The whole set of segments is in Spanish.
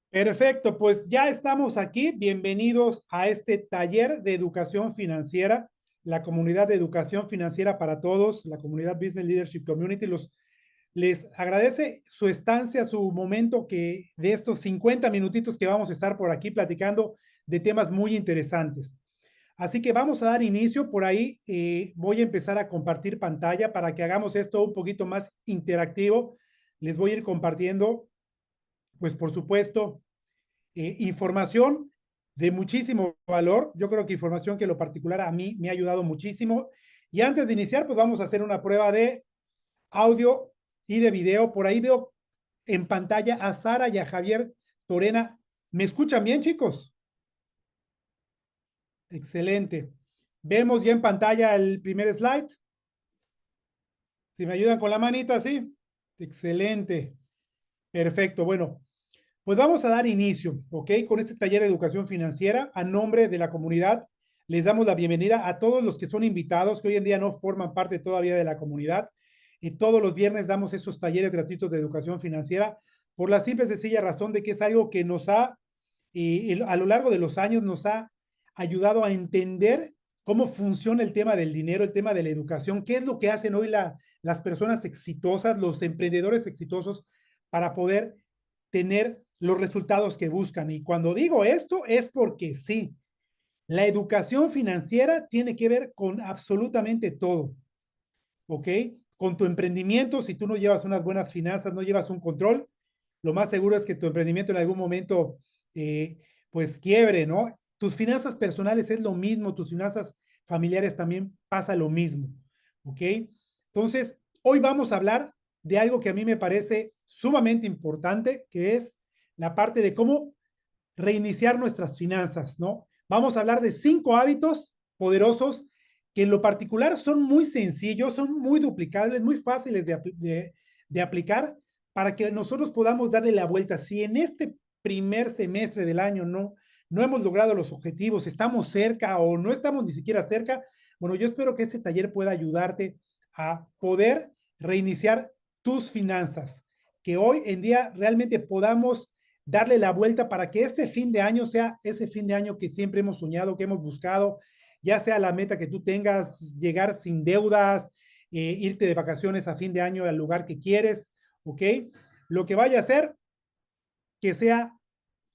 Perfecto, pues ya estamos aquí. Bienvenidos a este taller de educación financiera, la comunidad de educación financiera para todos, la comunidad Business Leadership Community. Les agradece su estancia, su momento de estos 50 minutitos que vamos a estar por aquí platicando de temas muy interesantes. Así que vamos a dar inicio. Por ahí voy a empezar a compartir pantalla para que hagamos esto un poquito más interactivo. Les voy a ir compartiendo, pues por supuesto, información de muchísimo valor. Yo creo que información que en lo particular a mí me ha ayudado muchísimo. Y antes de iniciar, pues vamos a hacer una prueba de audio y de video. Por ahí veo en pantalla a Sara y a Javier Torena. ¿Me escuchan bien, chicos? Excelente. Vemos ya en pantalla el primer slide. Si me ayudan con la manita, sí. Excelente. Perfecto. Bueno, pues vamos a dar inicio, ¿ok? Con este taller de educación financiera. A nombre de la comunidad, les damos la bienvenida a todos los que son invitados, que hoy en día no forman parte todavía de la comunidad. Y todos los viernes damos estos talleres gratuitos de educación financiera por la simple y sencilla razón de que es algo que nos ha, a lo largo de los años, nos ha ayudado a entender cómo funciona el tema del dinero, el tema de la educación, qué es lo que hacen hoy las personas exitosas, los emprendedores exitosos para poder tener los resultados que buscan. Y cuando digo esto es porque sí, la educación financiera tiene que ver con absolutamente todo, ¿ok? Con tu emprendimiento, si tú no llevas unas buenas finanzas, no llevas un control, lo más seguro es que tu emprendimiento en algún momento, eh, pues quiebre, ¿no? Tus finanzas personales es lo mismo, tus finanzas familiares también pasa lo mismo, ¿ok? Entonces, hoy vamos a hablar de algo que a mí me parece sumamente importante, que es la parte de cómo reiniciar nuestras finanzas, ¿no? Vamos a hablar de 5 hábitos poderosos que en lo particular son muy sencillos, son muy duplicables, muy fáciles de aplicar para que nosotros podamos darle la vuelta. Si en este primer semestre del año no hemos logrado los objetivos, estamos cerca o no estamos ni siquiera cerca, bueno, yo espero que este taller pueda ayudarte a poder reiniciar tus finanzas, que hoy en día realmente podamos darle la vuelta para que este fin de año sea ese fin de año que siempre hemos soñado, que hemos buscado, ya sea la meta que tú tengas, llegar sin deudas, irte de vacaciones a fin de año al lugar que quieres, ¿ok? Lo que vaya a hacer, que sea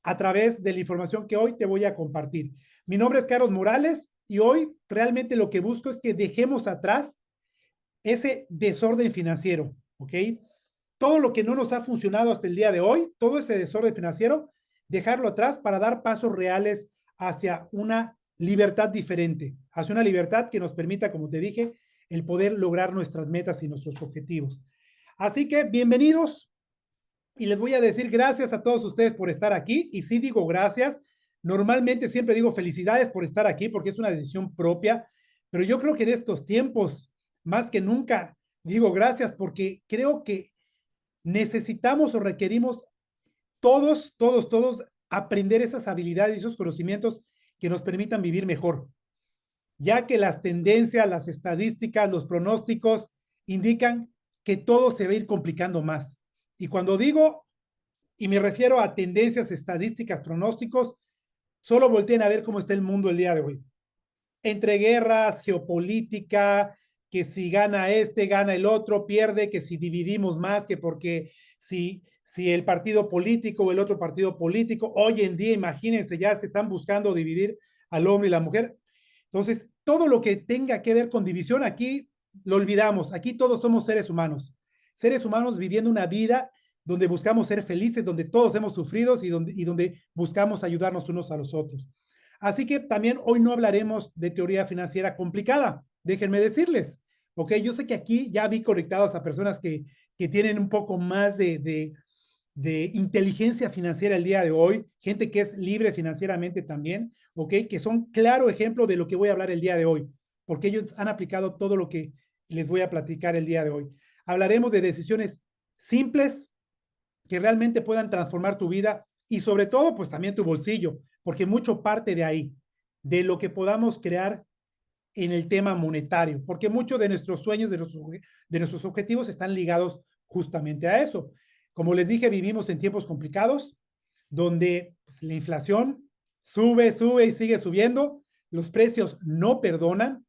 a través de la información que hoy te voy a compartir. Mi nombre es Carlos Morales y hoy realmente lo que busco es que dejemos atrás ese desorden financiero, ¿ok? Todo lo que no nos ha funcionado hasta el día de hoy, todo ese desorden financiero, dejarlo atrás para dar pasos reales hacia una libertad diferente, hacia una libertad que nos permita, como te dije, el poder lograr nuestras metas y nuestros objetivos. Así que bienvenidos y les voy a decir gracias a todos ustedes por estar aquí. Y sí digo gracias. Normalmente siempre digo felicidades por estar aquí porque es una decisión propia, pero yo creo que en estos tiempos, más que nunca, digo gracias porque creo que necesitamos o requerimos todos aprender esas habilidades y esos conocimientos que nos permitan vivir mejor, ya que las tendencias, las estadísticas, los pronósticos indican que todo se va a ir complicando más. Y cuando digo, y me refiero a tendencias, estadísticas, pronósticos, solo volteen a ver cómo está el mundo el día de hoy. Entre guerras, geopolítica, que si gana este, gana el otro, pierde, que si dividimos más, que porque si el partido político o el otro partido político, hoy en día, imagínense, ya se están buscando dividir al hombre y la mujer. Entonces, todo lo que tenga que ver con división, aquí lo olvidamos. Aquí todos somos seres humanos viviendo una vida donde buscamos ser felices, donde todos hemos sufrido y donde buscamos ayudarnos unos a los otros. Así que también hoy no hablaremos de teoría financiera complicada, déjenme decirles, ¿ok? Yo sé que aquí ya vi conectadas a personas que tienen un poco más de inteligencia financiera el día de hoy, gente que es libre financieramente también, ¿ok? Que son claro ejemplo de lo que voy a hablar el día de hoy, porque ellos han aplicado todo lo que les voy a platicar el día de hoy. Hablaremos de decisiones simples que realmente puedan transformar tu vida y sobre todo, pues también tu bolsillo, porque mucho parte de ahí, de lo que podamos crear en el tema monetario, porque muchos de nuestros sueños, de nuestros objetivos están ligados justamente a eso. Como les dije, vivimos en tiempos complicados, donde pues, la inflación sube, sube y sigue subiendo, los precios no perdonan,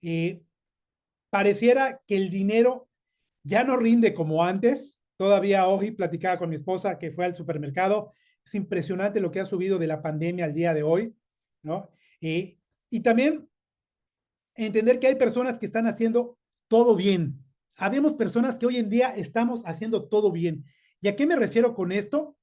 eh, pareciera que el dinero ya no rinde como antes. Todavía hoy platicaba con mi esposa que fue al supermercado. Es impresionante lo que ha subido de la pandemia al día de hoy, ¿no? Y también entender que hay personas que están haciendo todo bien. Habemos personas que hoy en día estamos haciendo todo bien. ¿Y a qué me refiero con esto?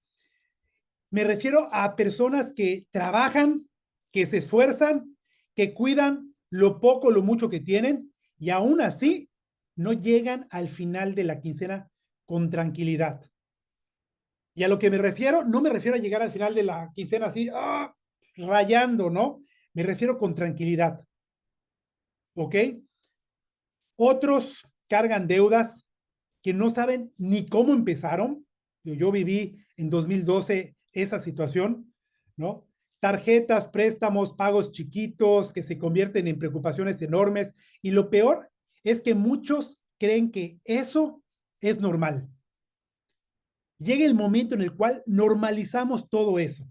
Me refiero a personas que trabajan, que se esfuerzan, que cuidan lo poco, lo mucho que tienen y aún así no llegan al final de la quincena con tranquilidad. Y a lo que me refiero, no me refiero a llegar al final de la quincena así, rayando, ¿no? Me refiero con tranquilidad, ¿ok? Otros cargan deudas que no saben ni cómo empezaron. Yo viví en 2012 esa situación, ¿no? Tarjetas, préstamos, pagos chiquitos que se convierten en preocupaciones enormes. Y lo peor es que muchos creen que eso es normal. Llega el momento en el cual normalizamos todo eso.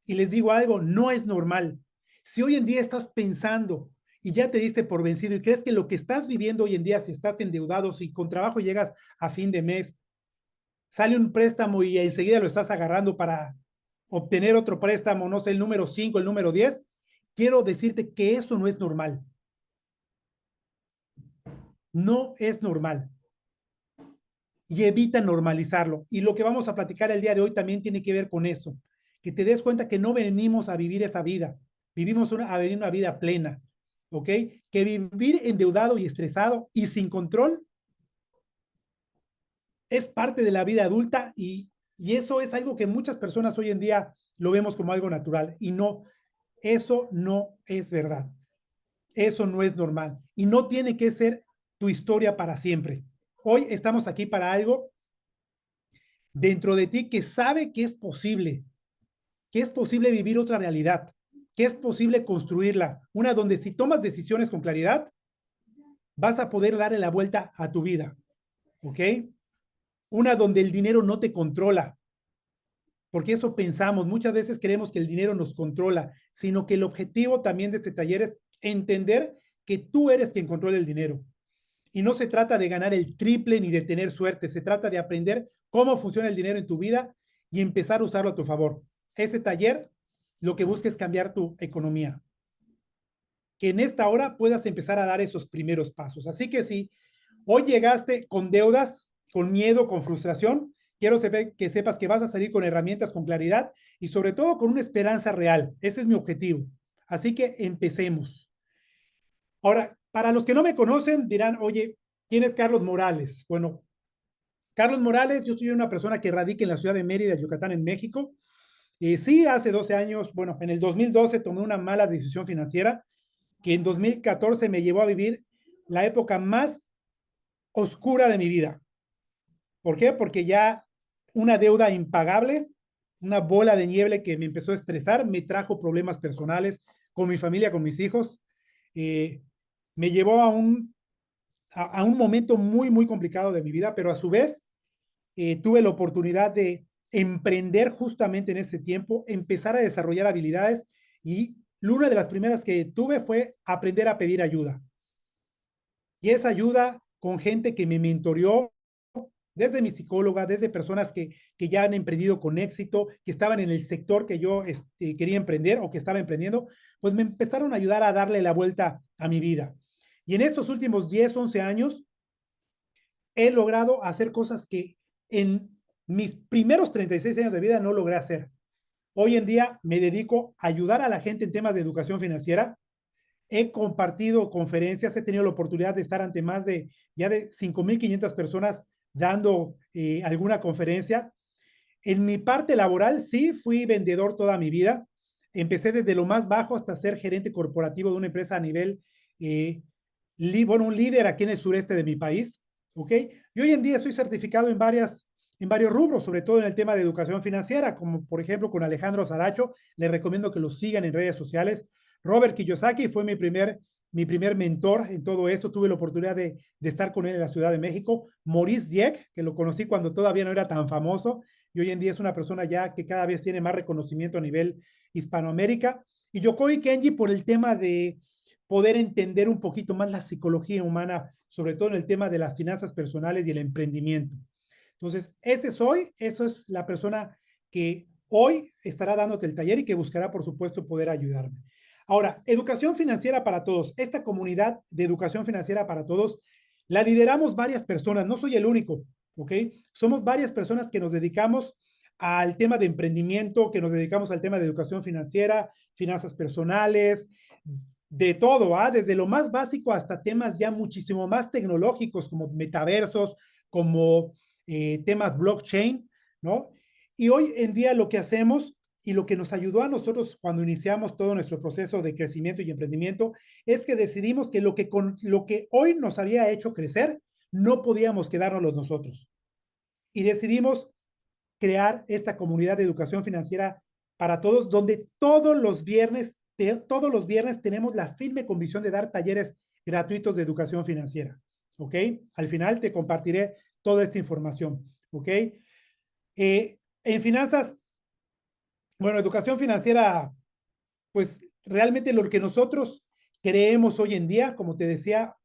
Y les digo algo, no es normal. Si hoy en día estás pensando y ya te diste por vencido y crees que lo que estás viviendo hoy en día, si estás endeudado, si con trabajo llegas a fin de mes, sale un préstamo y enseguida lo estás agarrando para obtener otro préstamo, no sé, el número 5, el número 10, quiero decirte que eso no es normal. No es normal. Y evita normalizarlo. Y lo que vamos a platicar el día de hoy también tiene que ver con eso. Que te des cuenta que no venimos a vivir esa vida. Vivimos a vivir una vida plena. ¿Ok? Que vivir endeudado y estresado y sin control es parte de la vida adulta y eso es algo que muchas personas hoy en día lo vemos como algo natural y no, eso no es verdad. Eso no es normal y no tiene que ser tu historia para siempre. Hoy estamos aquí para algo dentro de ti que sabe que es posible vivir otra realidad, que es posible construirla, una donde si tomas decisiones con claridad, vas a poder darle la vuelta a tu vida, ¿ok? Una donde el dinero no te controla, porque eso pensamos, muchas veces creemos que el dinero nos controla, sino que el objetivo también de este taller es entender que tú eres quien controla el dinero. Y no se trata de ganar el triple ni de tener suerte, se trata de aprender cómo funciona el dinero en tu vida y empezar a usarlo a tu favor. Ese taller lo que busca es cambiar tu economía, que en esta hora puedas empezar a dar esos primeros pasos. Así que si hoy llegaste con deudas, con miedo, con frustración, quiero que sepas que vas a salir con herramientas, con claridad y sobre todo con una esperanza real. Ese es mi objetivo. Así que empecemos. Ahora, para los que no me conocen, dirán, oye, ¿quién es Carlos Morales? Bueno, Carlos Morales, yo soy una persona que radica en la ciudad de Mérida, Yucatán, en México. Sí, hace 12 años, bueno, en el 2012 tomé una mala decisión financiera que en 2014 me llevó a vivir la época más oscura de mi vida. ¿Por qué? Porque ya una deuda impagable, una bola de nieve que me empezó a estresar, me trajo problemas personales con mi familia, con mis hijos. Eh, Me llevó a un momento muy, muy complicado de mi vida, pero a su vez tuve la oportunidad de emprender justamente en ese tiempo, empezar a desarrollar habilidades y una de las primeras que tuve fue aprender a pedir ayuda. Y esa ayuda con gente que me mentoreó, desde mi psicóloga, desde personas que ya han emprendido con éxito, que estaban en el sector que yo quería emprender o que estaba emprendiendo, pues me empezaron a ayudar a darle la vuelta a mi vida. Y en estos últimos 10, 11 años, he logrado hacer cosas que en mis primeros 36 años de vida no logré hacer. Hoy en día me dedico a ayudar a la gente en temas de educación financiera. He compartido conferencias, he tenido la oportunidad de estar ante más de ya de 5,500 personas dando alguna conferencia. En mi parte laboral, sí, fui vendedor toda mi vida. Empecé desde lo más bajo hasta ser gerente corporativo de una empresa a nivel, bueno, un líder aquí en el sureste de mi país, ¿ok? Y hoy en día estoy certificado en varios rubros, sobre todo en el tema de educación financiera, como por ejemplo con Alejandro Saracho. Les recomiendo que lo sigan en redes sociales. Robert Kiyosaki fue mi primer mi primer mentor en todo esto. Tuve la oportunidad de estar con él en la Ciudad de México. Maurice Dieck, que lo conocí cuando todavía no era tan famoso y hoy en día es una persona ya que cada vez tiene más reconocimiento a nivel Hispanoamérica. Y Yokoi Kenji por el tema de poder entender un poquito más la psicología humana, sobre todo en el tema de las finanzas personales y el emprendimiento. Entonces, ese soy, eso es la persona que hoy estará dándote el taller y que buscará, por supuesto, poder ayudarme. Ahora, educación financiera para todos. Esta comunidad de educación financiera para todos la lideramos varias personas, no soy el único, ¿ok? Somos varias personas que nos dedicamos al tema de emprendimiento, que nos dedicamos al tema de educación financiera, finanzas personales, de todo, ¿ah? Desde lo más básico hasta temas ya muchísimo más tecnológicos como metaversos, como temas blockchain, ¿no? Y hoy en día lo que hacemos y lo que nos ayudó a nosotros cuando iniciamos todo nuestro proceso de crecimiento y emprendimiento es que decidimos que lo que hoy nos había hecho crecer, no podíamos quedárnoslo nosotros. Y decidimos crear esta comunidad de educación financiera para todos, donde todos los viernes tenemos la firme convicción de dar talleres gratuitos de educación financiera. ¿Ok? Al final te compartiré toda esta información. ¿Ok? En finanzas, bueno, educación financiera, pues realmente lo que nosotros creemos hoy en día, como te decía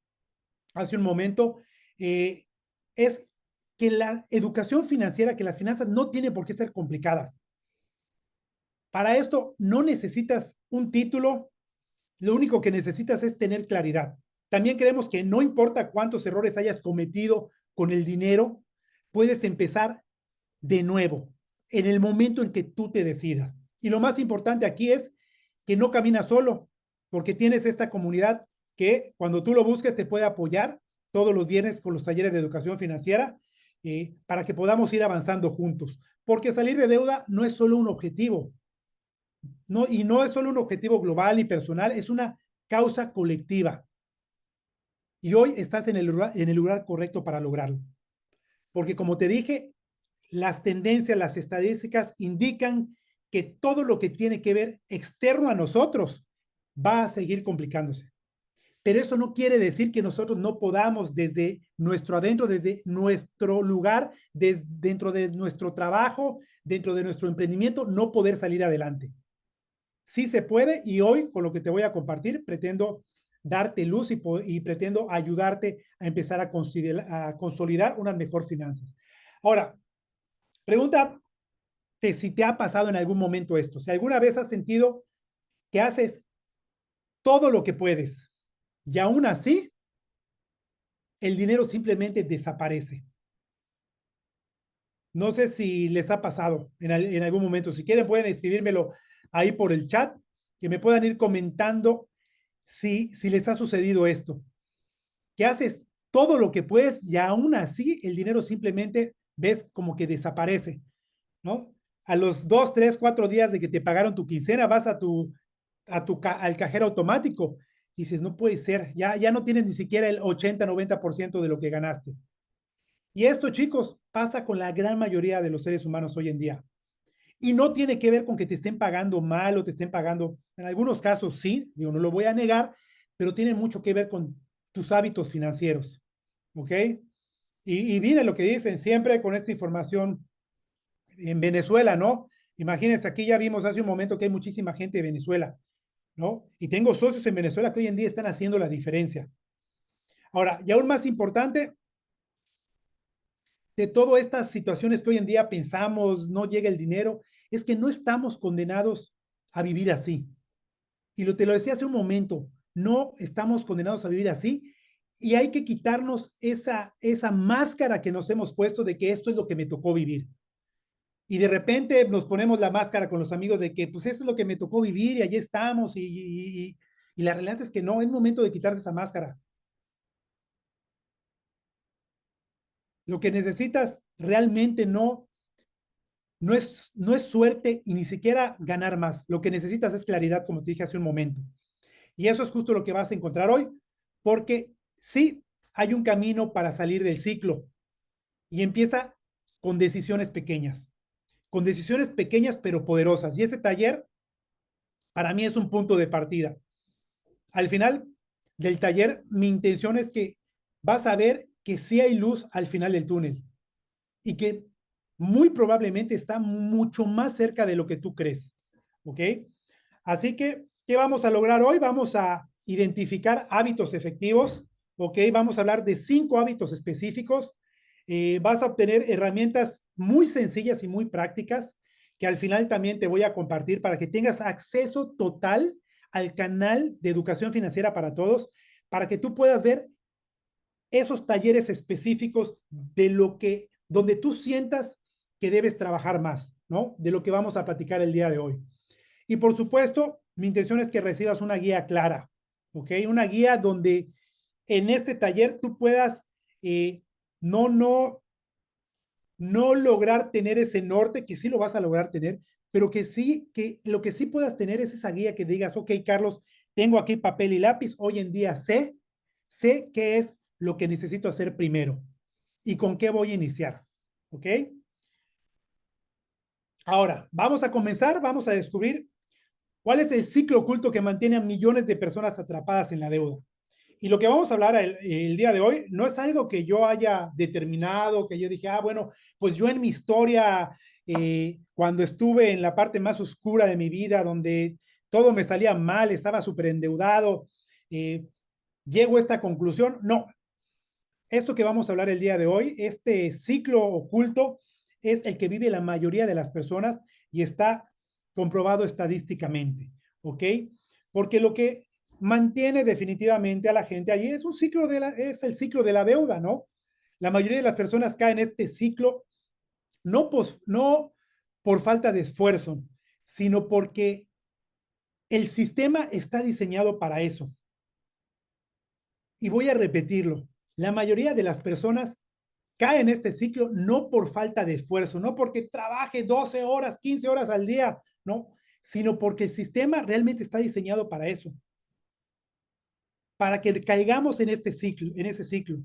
hace un momento, es que la educación financiera, que las finanzas no tienen por qué ser complicadas. Para esto no necesitas un título, lo único que necesitas es tener claridad. También creemos que no importa cuántos errores hayas cometido con el dinero, puedes empezar de nuevo en el momento en que tú te decidas. Y lo más importante aquí es que no caminas solo, porque tienes esta comunidad que cuando tú lo busques te puede apoyar todos los viernes con los talleres de educación financiera para que podamos ir avanzando juntos. Porque salir de deuda no es solo un objetivo, no, y no es solo un objetivo global y personal, es una causa colectiva. Y hoy estás en el lugar correcto para lograrlo. Porque como te dije, las tendencias, las estadísticas indican que todo lo que tiene que ver externo a nosotros va a seguir complicándose. Pero eso no quiere decir que nosotros no podamos desde nuestro adentro, desde nuestro lugar, dentro de nuestro trabajo, dentro de nuestro emprendimiento, no poder salir adelante. Sí se puede y hoy con lo que te voy a compartir pretendo darte luz y pretendo ayudarte a empezar a consolidar unas mejores finanzas. Ahora, pregunta si te ha pasado en algún momento esto, si alguna vez has sentido que haces todo lo que puedes y aún así el dinero simplemente desaparece. No sé si les ha pasado en algún momento. Si quieren pueden escribírmelo ahí por el chat, que me puedan ir comentando si les ha sucedido esto, que haces todo lo que puedes y aún así el dinero simplemente ves como que desaparece, ¿no? A los 2, 3, 4 días de que te pagaron tu quincena, vas al cajero automático y dices, no puede ser, ya no tienes ni siquiera el 80, 90% de lo que ganaste. Y esto, chicos, pasa con la gran mayoría de los seres humanos hoy en día. Y no tiene que ver con que te estén pagando mal o te estén pagando, en algunos casos sí, digo, no lo voy a negar, pero tiene mucho que ver con tus hábitos financieros, ¿ok? Y mire lo que dicen siempre con esta información en Venezuela, ¿no? Imagínense, aquí ya vimos hace un momento que hay muchísima gente de Venezuela, ¿no? Y tengo socios en Venezuela que hoy en día están haciendo la diferencia. Ahora, y aún más importante, de todas estas situaciones que hoy en día pensamos, no llega el dinero, es que no estamos condenados a vivir así. Y te lo decía hace un momento, no estamos condenados a vivir así y hay que quitarnos esa máscara que nos hemos puesto de que esto es lo que me tocó vivir. Y de repente nos ponemos la máscara con los amigos de que pues eso es lo que me tocó vivir y allí estamos y la realidad es que no, es momento de quitarse esa máscara. Lo que necesitas realmente no es suerte y ni siquiera ganar más. Lo que necesitas es claridad, como te dije hace un momento. Y eso es justo lo que vas a encontrar hoy, porque sí hay un camino para salir del ciclo y empieza con decisiones pequeñas pero poderosas. Y ese taller para mí es un punto de partida. Al final del taller, mi intención es que vas a ver que sí hay luz al final del túnel y que muy probablemente está mucho más cerca de lo que tú crees. ¿Ok? Así que, ¿qué vamos a lograr hoy? Vamos a identificar hábitos efectivos. ¿Ok? Vamos a hablar de 5 hábitos específicos. Vas a obtener herramientas muy sencillas y muy prácticas que al final también te voy a compartir para que tengas acceso total al canal de educación financiera para todos, para que tú puedas ver esos talleres específicos de lo que, donde tú sientas que debes trabajar más, ¿no? De lo que vamos a platicar el día de hoy. Y por supuesto, mi intención es que recibas una guía clara, ¿ok? Una guía donde en este taller tú puedas no, no, no lograr tener ese norte, que sí lo vas a lograr tener, pero que sí, que lo que sí puedas tener es esa guía que digas, ok, Carlos, tengo aquí papel y lápiz, hoy en día sé qué es lo que necesito hacer primero y con qué voy a iniciar, ¿ok? Ahora, vamos a comenzar, vamos a descubrir cuál es el ciclo oculto que mantiene a millones de personas atrapadas en la deuda. Y lo que vamos a hablar el día de hoy no es algo que yo haya determinado, que yo dije, ah, bueno, pues yo en mi historia, cuando estuve en la parte más oscura de mi vida, donde todo me salía mal, estaba súper endeudado, llego a esta conclusión. No, esto que vamos a hablar el día de hoy, este ciclo oculto, es el que vive la mayoría de las personas y está comprobado estadísticamente, ¿ok? Porque lo que mantiene definitivamente a la gente allí es un ciclo es el ciclo de la deuda, ¿no? La mayoría de las personas caen en este ciclo no por falta de esfuerzo, sino porque el sistema está diseñado para eso. Y voy a repetirlo. La mayoría de las personas cae en este ciclo no por falta de esfuerzo, no porque trabaje 12 horas, 15 horas al día, no, sino porque el sistema realmente está diseñado para eso, para que caigamos en este ciclo, en ese ciclo.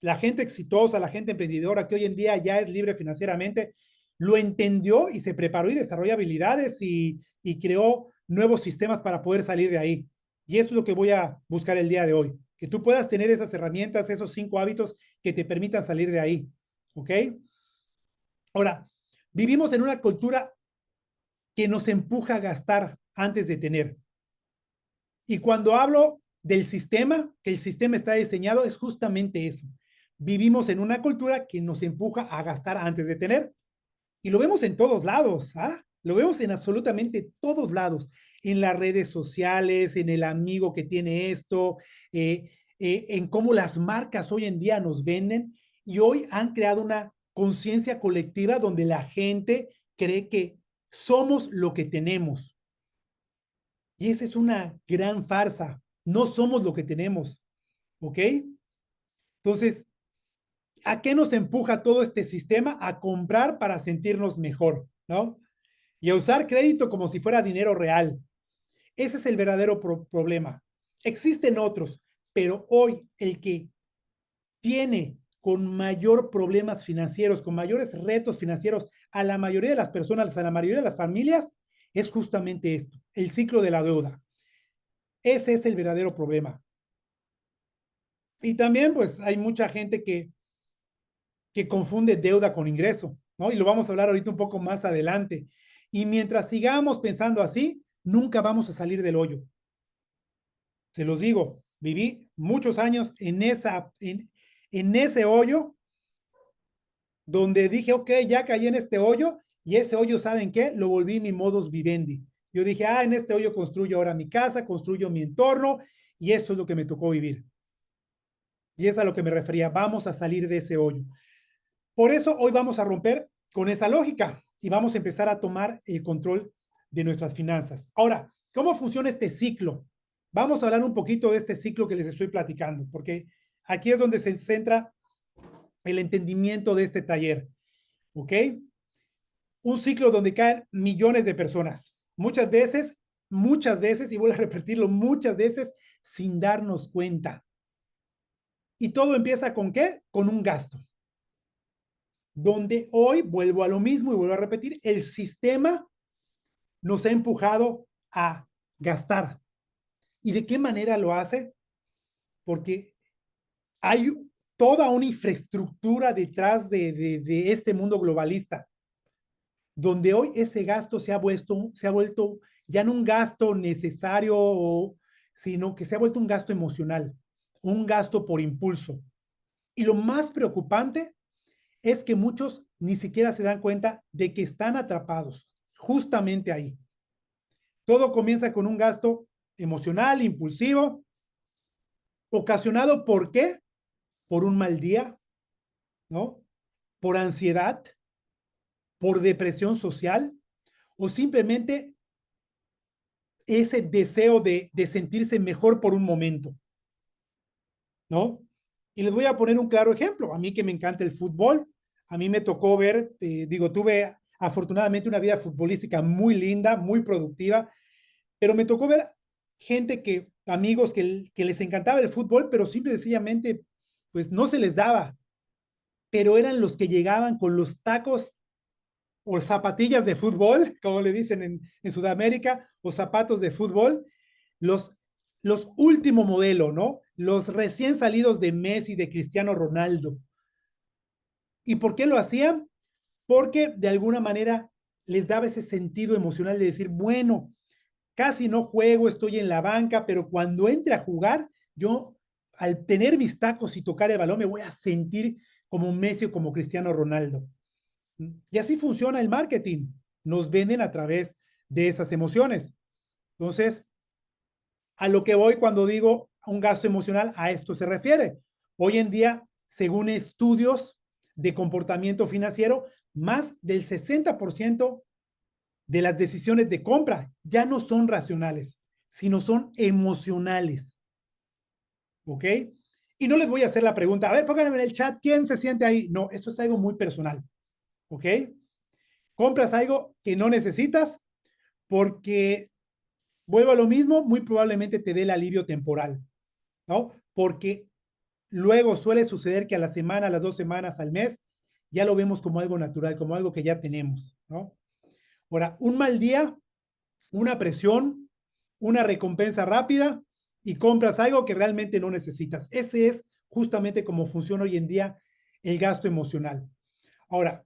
La gente exitosa, la gente emprendedora que hoy en día ya es libre financieramente, lo entendió y se preparó y desarrolló habilidades y creó nuevos sistemas para poder salir de ahí. Y eso es lo que voy a buscar el día de hoy, que tú puedas tener esas herramientas, esos 5 hábitos que te permitan salir de ahí. ¿Ok? Ahora, vivimos en una cultura que nos empuja a gastar antes de tener. Y cuando hablo del sistema, que el sistema está diseñado, es justamente eso. Vivimos en una cultura que nos empuja a gastar antes de tener. Y lo vemos en todos lados, ¿ah? Lo vemos en absolutamente todos lados, en las redes sociales, en el amigo que tiene esto, en cómo las marcas hoy en día nos venden y hoy han creado una conciencia colectiva donde la gente cree que somos lo que tenemos. Y esa es una gran farsa. No somos lo que tenemos, ¿ok? Entonces, ¿a qué nos empuja todo este sistema? A comprar para sentirnos mejor, ¿no? Y a usar crédito como si fuera dinero real. Ese es el verdadero problema. Existen otros, pero hoy el que tiene con mayor problemas financieros, con mayores retos financieros a la mayoría de las personas, a la mayoría de las familias, es justamente esto, el ciclo de la deuda. Ese es el verdadero problema. Y también, pues, hay mucha gente que confunde deuda con ingreso, ¿no? Y lo vamos a hablar ahorita un poco más adelante. Y mientras sigamos pensando así, nunca vamos a salir del hoyo. Se los digo, viví muchos años en ese hoyo donde dije, ok, ya caí en este hoyo y ese hoyo, ¿saben qué? Lo volví mi modus vivendi. Yo dije, ah, en este hoyo construyo ahora mi casa, construyo mi entorno y esto es lo que me tocó vivir. Y es a lo que me refería, vamos a salir de ese hoyo. Por eso hoy vamos a romper con esa lógica y vamos a empezar a tomar el control de nuestras finanzas. Ahora, ¿cómo funciona este ciclo? Vamos a hablar un poquito de este ciclo que les estoy platicando, porque aquí es donde se centra el entendimiento de este taller. ¿Ok? Un ciclo donde caen millones de personas. Muchas veces, y voy a repetirlo, muchas veces sin darnos cuenta. Y todo empieza con ¿qué? Con un gasto. Donde hoy vuelvo a lo mismo y vuelvo a repetir, el sistema nos ha empujado a gastar. ¿Y de qué manera lo hace? porque hay toda una infraestructura detrás de este mundo globalista, donde hoy ese gasto se ha vuelto ya no un gasto necesario, sino que se ha vuelto un gasto emocional, un gasto por impulso. Y lo más preocupante es que muchos ni siquiera se dan cuenta de que están atrapados justamente ahí. Todo comienza con un gasto emocional, impulsivo, ocasionado ¿por qué? Por un mal día, ¿no? Por ansiedad, por depresión social o simplemente ese deseo de sentirse mejor por un momento, ¿no? Y les voy a poner un claro ejemplo. A mí que me encanta el fútbol, a mí me tocó ver, tuve afortunadamente una vida futbolística muy linda, muy productiva, pero me tocó ver gente amigos que les encantaba el fútbol, pero simple y sencillamente, pues no se les daba, pero eran los que llegaban con los tacos o zapatillas de fútbol, como le dicen en Sudamérica, o zapatos de fútbol, los, los último modelo, ¿no? Los recién salidos de Messi, de Cristiano Ronaldo. ¿Y por qué lo hacían? Porque de alguna manera les daba ese sentido emocional de decir, bueno, casi no juego, estoy en la banca, pero cuando entre a jugar, yo al tener mis tacos y tocar el balón me voy a sentir como Messi o como Cristiano Ronaldo. Y así funciona el marketing. Nos venden a través de esas emociones. Entonces, a lo que voy cuando digo un gasto emocional, a esto se refiere. Hoy en día, según estudios de comportamiento financiero, más del 60% de las decisiones de compra ya no son racionales, sino son emocionales. ¿Ok? Y no les voy a hacer la pregunta, a ver, pónganme en el chat, ¿quién se siente ahí? No, esto es algo muy personal. ¿Ok? Compras algo que no necesitas porque, vuelvo a lo mismo, muy probablemente te dé el alivio temporal, ¿no? Porque luego suele suceder que a la semana, a las 2 semanas, al mes, ya lo vemos como algo natural, como algo que ya tenemos, ¿no? Ahora, un mal día, una presión, una recompensa rápida y compras algo que realmente no necesitas. Ese es justamente cómo funciona hoy en día el gasto emocional. Ahora,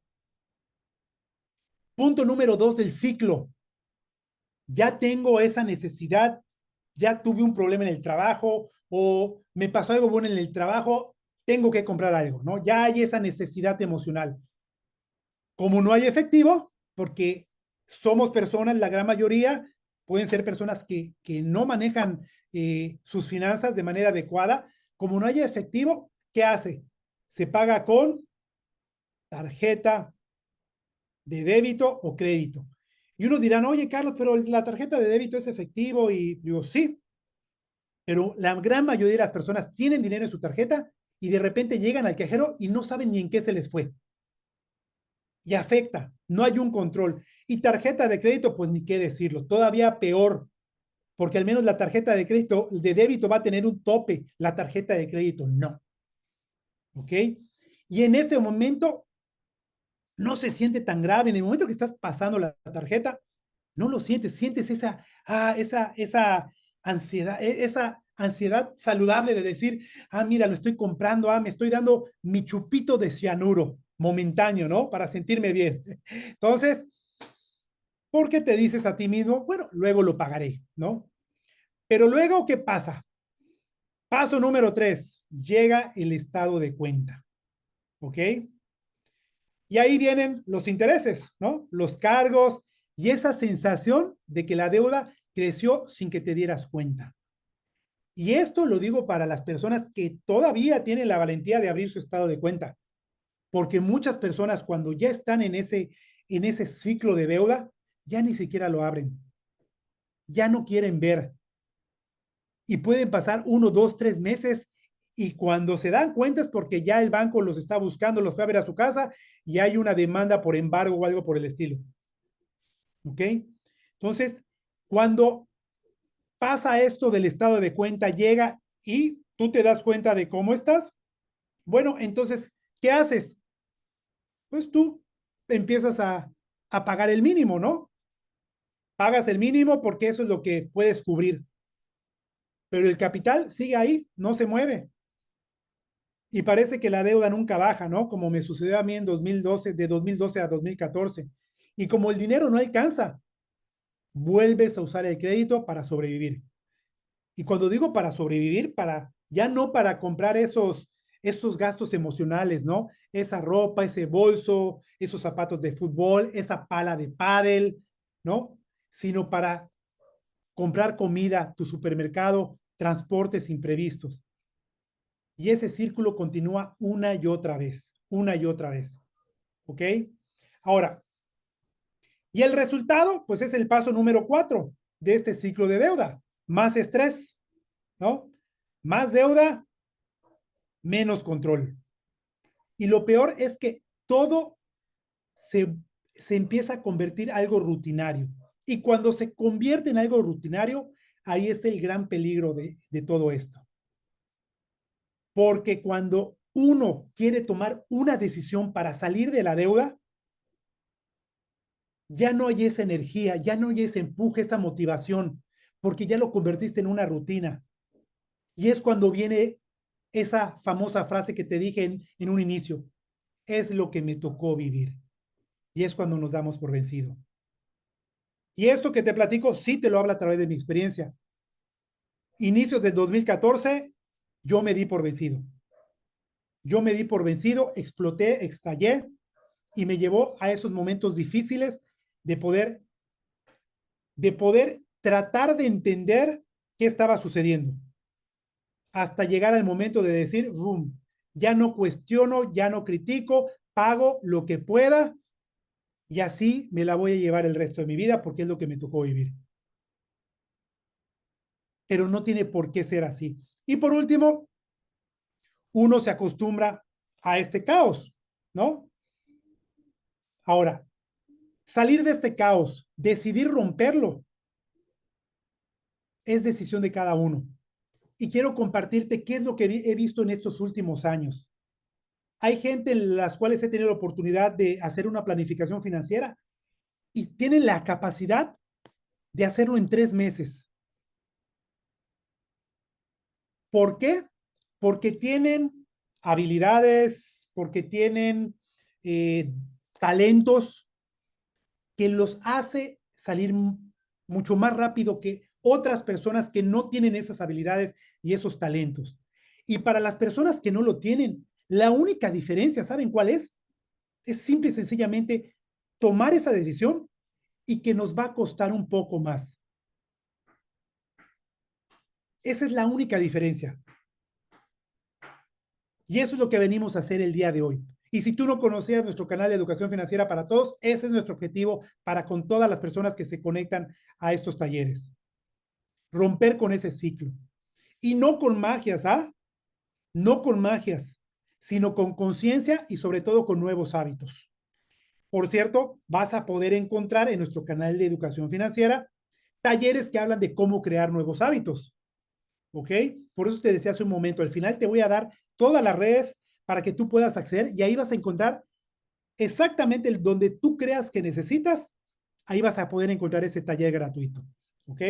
punto número 2 del ciclo. Ya tengo esa necesidad, ya tuve un problema en el trabajo o me pasó algo bueno en el trabajo, tengo que comprar algo, ¿no? Ya hay esa necesidad emocional. Como no hay efectivo, porque somos personas, la gran mayoría pueden ser personas que no manejan sus finanzas de manera adecuada, como no hay efectivo, ¿qué hace? Se paga con tarjeta de débito o crédito. Y unos dirán, oye, Carlos, pero la tarjeta de débito es efectivo. Y digo, sí, pero la gran mayoría de las personas tienen dinero en su tarjeta y de repente llegan al cajero y no saben ni en qué se les fue. Y afecta, no hay un control. Y tarjeta de crédito, pues ni qué decirlo, todavía peor, porque al menos la tarjeta de crédito, de débito va a tener un tope, la tarjeta de crédito no. ¿Ok? Y en ese momento no se siente tan grave. En el momento que estás pasando la tarjeta, no lo sientes, sientes esa ansiedad, esa ansiedad saludable de decir, mira, lo estoy comprando, me estoy dando mi chupito de cianuro momentáneo, ¿no? Para sentirme bien. Entonces, ¿por qué te dices a ti mismo, bueno, luego lo pagaré, ¿no? Pero luego, ¿qué pasa? Paso número 3, llega el estado de cuenta, ¿ok? Y ahí vienen los intereses, ¿no? Los cargos y esa sensación de que la deuda creció sin que te dieras cuenta. Y esto lo digo para las personas que todavía tienen la valentía de abrir su estado de cuenta, porque muchas personas cuando ya están en ese ciclo de deuda, ya ni siquiera lo abren, ya no quieren ver y pueden pasar 1, 2, 3 meses y cuando se dan cuenta es porque ya el banco los está buscando, los fue a ver a su casa y hay una demanda por embargo o algo por el estilo. ¿Ok? Entonces, cuando pasa esto del estado de cuenta, llega y tú te das cuenta de cómo estás, bueno, entonces, ¿qué haces? Pues tú empiezas a pagar el mínimo, ¿no? Pagas el mínimo porque eso es lo que puedes cubrir. pero el capital sigue ahí, no se mueve. Y parece que la deuda nunca baja, ¿no? Como me sucedió a mí en 2012, de 2012 a 2014. Y como el dinero no alcanza, vuelves a usar el crédito para sobrevivir. Y cuando digo para sobrevivir, para ya no para comprar esos gastos emocionales, ¿no? Esa ropa, ese bolso, esos zapatos de fútbol, esa pala de pádel, ¿no? Sino para comprar comida, tu supermercado, transportes imprevistos. Y ese círculo continúa una y otra vez, una y otra vez. ¿Ok? Ahora, y el resultado, pues es el paso número 4 de este ciclo de deuda. Más estrés, ¿no? Más deuda, menos control. Y lo peor es que todo se, se empieza a convertir en algo rutinario. Y cuando se convierte en algo rutinario, ahí está el gran peligro de todo esto. Porque cuando uno quiere tomar una decisión para salir de la deuda, ya no hay esa energía, ya no hay ese empuje, esa motivación, porque ya lo convertiste en una rutina. Y es cuando viene esa famosa frase que te dije en un inicio, es lo que me tocó vivir. Y es cuando nos damos por vencido. Y esto que te platico, sí te lo habla a través de mi experiencia. Inicios de 2014, yo me di por vencido. Yo me di por vencido, exploté, estallé y me llevó a esos momentos difíciles de poder, de poder tratar de entender qué estaba sucediendo. Hasta llegar al momento de decir, boom, ya no cuestiono, ya no critico, pago lo que pueda y así me la voy a llevar el resto de mi vida porque es lo que me tocó vivir. Pero no tiene por qué ser así. Y por último, uno se acostumbra a este caos, ¿no? Ahora, salir de este caos, decidir romperlo, es decisión de cada uno. Y quiero compartirte qué es lo que he visto en estos últimos años. Hay gente en las cuales he tenido la oportunidad de hacer una planificación financiera y tienen la capacidad de hacerlo en 3 meses. ¿Por qué? Porque tienen habilidades, porque tienen eh, talentos que los hace salir mucho más rápido que otras personas que no tienen esas habilidades y esos talentos. Y para las personas que no lo tienen, la única diferencia, ¿saben cuál es? Es simple y sencillamente tomar esa decisión y que nos va a costar un poco más. Esa es la única diferencia. Y eso es lo que venimos a hacer el día de hoy. Y si tú no conocías nuestro canal de Educación Financiera para Todos, ese es nuestro objetivo para con todas las personas que se conectan a estos talleres. Romper con ese ciclo. Y no con magias, ¿ah? No con magias, sino con conciencia y sobre todo con nuevos hábitos. Por cierto, vas a poder encontrar en nuestro canal de Educación Financiera talleres que hablan de cómo crear nuevos hábitos. ¿Ok? Por eso te decía hace un momento, al final te voy a dar todas las redes para que tú puedas acceder y ahí vas a encontrar exactamente donde tú creas que necesitas, ahí vas a poder encontrar ese taller gratuito. ¿Ok?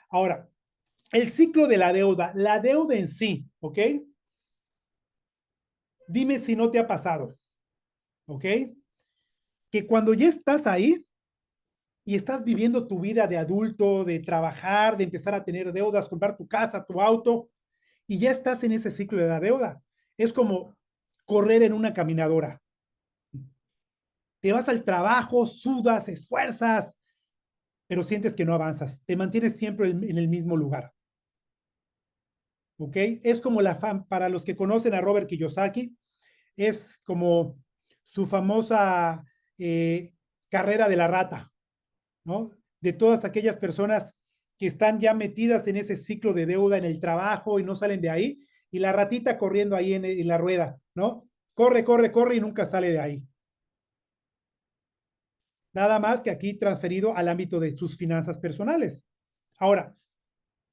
Ahora, el ciclo de la deuda en sí, ¿ok? Dime si no te ha pasado, ¿ok? Que cuando ya estás ahí y estás viviendo tu vida de adulto, de trabajar, de empezar a tener deudas, comprar tu casa, tu auto, y ya estás en ese ciclo de la deuda. Es como correr en una caminadora. Te vas al trabajo, sudas, esfuerzas, pero sientes que no avanzas. Te mantienes siempre en el mismo lugar. ¿Ok? Es como para los que conocen a Robert Kiyosaki, es como su famosa carrera de la rata, ¿no? De todas aquellas personas que están ya metidas en ese ciclo de deuda en el trabajo y no salen de ahí, y la ratita corriendo ahí en la rueda, ¿no? Corre, corre, corre y nunca sale de ahí. Nada más que aquí transferido al ámbito de sus finanzas personales. Ahora,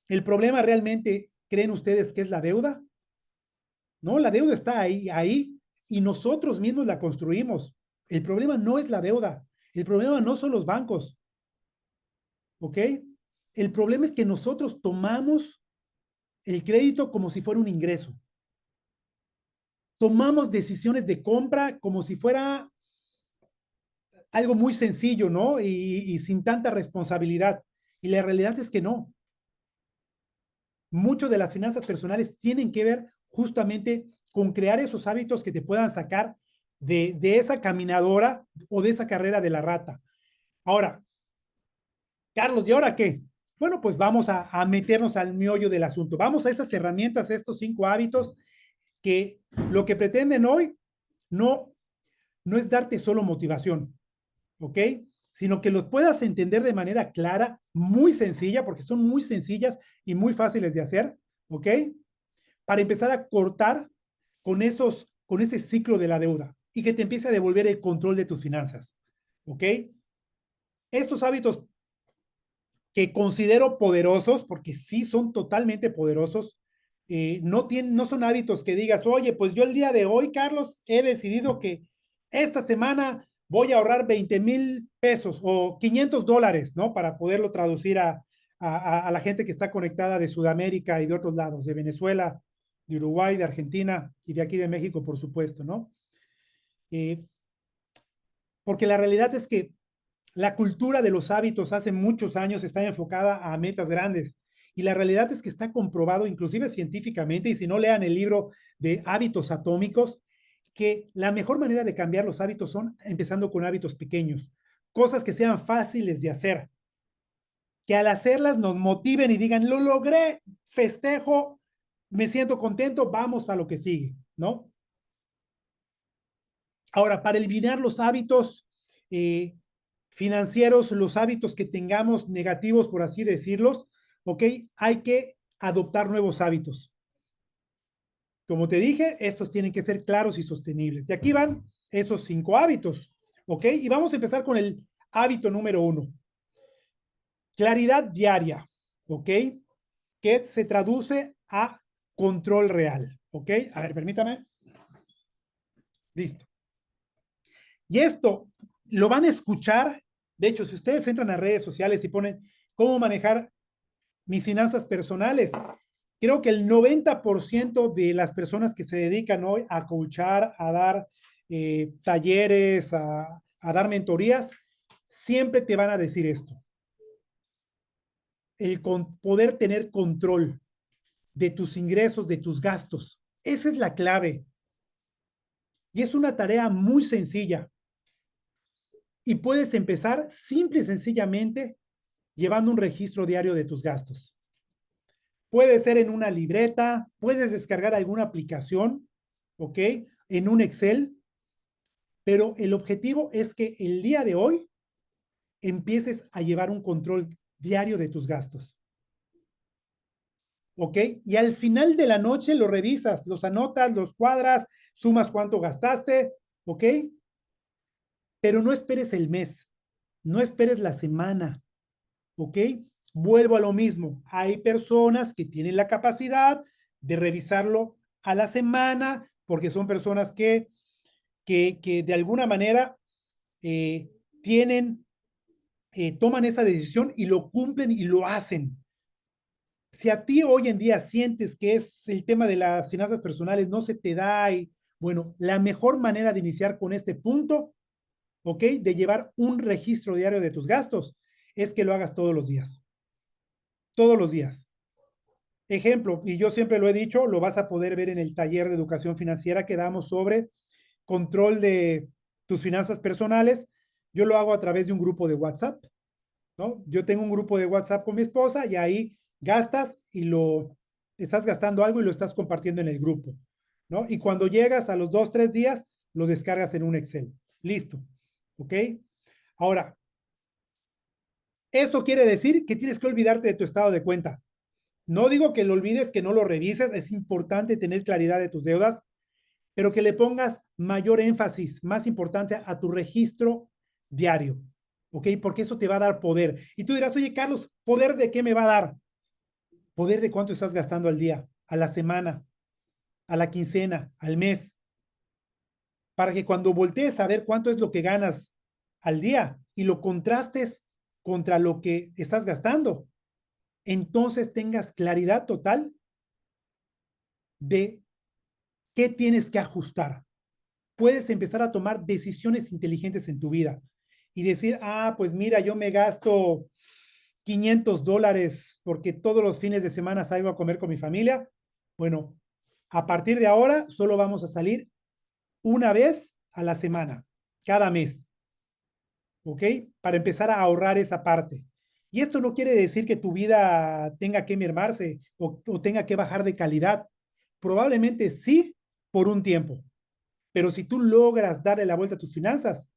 ¿el problema realmente creen ustedes que es la deuda? No, la deuda está ahí y nosotros mismos la construimos. El problema no es la deuda, el problema no son los bancos, ¿ok? El problema es que nosotros tomamos el crédito como si fuera un ingreso. Tomamos decisiones de compra como si fuera algo muy sencillo, ¿no? Y sin tanta responsabilidad. Y la realidad es que no. Mucho de las finanzas personales tienen que ver justamente con crear esos hábitos que te puedan sacar de esa caminadora o de esa carrera de la rata. Ahora, Carlos, ¿y ahora qué? Bueno, pues vamos a meternos al meollo del asunto. Vamos a esas herramientas, a estos 5 hábitos que lo que pretenden hoy no, no es darte solo motivación, ¿ok? Sino que los puedas entender de manera clara, muy sencilla, porque son muy sencillas y muy fáciles de hacer, ¿ok? Para empezar a cortar con ese ciclo de la deuda y que te empiece a devolver el control de tus finanzas, ¿ok? Estos hábitos que considero poderosos, porque sí son totalmente poderosos, no son hábitos que digas, oye, pues yo el día de hoy, Carlos, he decidido que esta semana voy a ahorrar 20,000 pesos o $500, ¿no? Para poderlo traducir a la gente que está conectada de Sudamérica y de otros lados, de Venezuela, de Uruguay, de Argentina y de aquí de México, por supuesto, ¿no? Eh, porque la realidad es que la cultura de los hábitos hace muchos años está enfocada a metas grandes y la realidad es que está comprobado inclusive científicamente, y si no lean el libro de hábitos atómicos, que la mejor manera de cambiar los hábitos son empezando con hábitos pequeños, cosas que sean fáciles de hacer, que al hacerlas nos motiven y digan, lo logré, festejo, me siento contento, vamos a lo que sigue, ¿no? Ahora, para eliminar los hábitos eh, financieros, los hábitos que tengamos negativos, por así decirlos, ¿ok? Hay que adoptar nuevos hábitos. Como te dije, estos tienen que ser claros y sostenibles. Y aquí van esos 5 hábitos, ¿ok? Y vamos a empezar con el hábito número 1. Claridad diaria, ¿ok? Que se traduce a control real, ¿ok? A ver, permítame. Listo. Y esto lo van a escuchar. De hecho, si ustedes entran a redes sociales y ponen cómo manejar mis finanzas personales, creo que el 90% de las personas que se dedican hoy a coachar, a dar talleres, a dar mentorías, siempre te van a decir esto. Poder tener control de tus ingresos, de tus gastos. Esa es la clave. Y es una tarea muy sencilla. Y puedes empezar simple y sencillamente llevando un registro diario de tus gastos. Puede ser en una libreta, puedes descargar alguna aplicación, ¿ok? En un Excel, pero el objetivo es que el día de hoy empieces a llevar un control diario de tus gastos, ¿ok? Y al final de la noche lo revisas, los anotas, los cuadras, sumas cuánto gastaste, ¿ok? Pero no esperes el mes, no esperes la semana, ¿ok? Vuelvo a lo mismo. Hay personas que tienen la capacidad de revisarlo a la semana porque son personas que de alguna manera eh, tienen, toman esa decisión y lo cumplen y lo hacen. Si a ti hoy en día sientes que es el tema de las finanzas personales no se te da y bueno, la mejor manera de iniciar con este punto, ¿ok? De llevar un registro diario de tus gastos es que lo hagas todos los días. Todos los días. Ejemplo, y yo siempre lo he dicho, lo vas a poder ver en el taller de educación financiera que damos sobre control de tus finanzas personales. Yo lo hago a través de un grupo de WhatsApp, ¿no? Yo tengo un grupo de WhatsApp con mi esposa y ahí gastas y lo estás gastando algo y lo estás compartiendo en el grupo, ¿no? Y cuando llegas a los 2, 3 días, lo descargas en un Excel. Listo, ¿ok? Ahora, esto quiere decir que tienes que olvidarte de tu estado de cuenta. No digo que lo olvides, que no lo revises, es importante tener claridad de tus deudas, pero que le pongas mayor énfasis, más importante, a tu registro diario, ¿ok? Porque eso te va a dar poder. Y tú dirás, oye, Carlos, ¿poder de qué me va a dar? Poder de cuánto estás gastando al día, a la semana, a la quincena, al mes, para que cuando voltees a ver cuánto es lo que ganas al día y lo contrastes contra lo que estás gastando, entonces tengas claridad total de qué tienes que ajustar. Puedes empezar a tomar decisiones inteligentes en tu vida y decir, pues mira, yo me gasto $500 porque todos los fines de semana salgo a comer con mi familia. Bueno, a partir de ahora solo vamos a salir una vez a la semana, cada mes, ¿ok? Para empezar a ahorrar esa parte. Y esto no quiere decir que tu vida tenga que mermarse o tenga que bajar de calidad. Probablemente sí por un tiempo, pero si tú logras darle la vuelta a tus finanzas,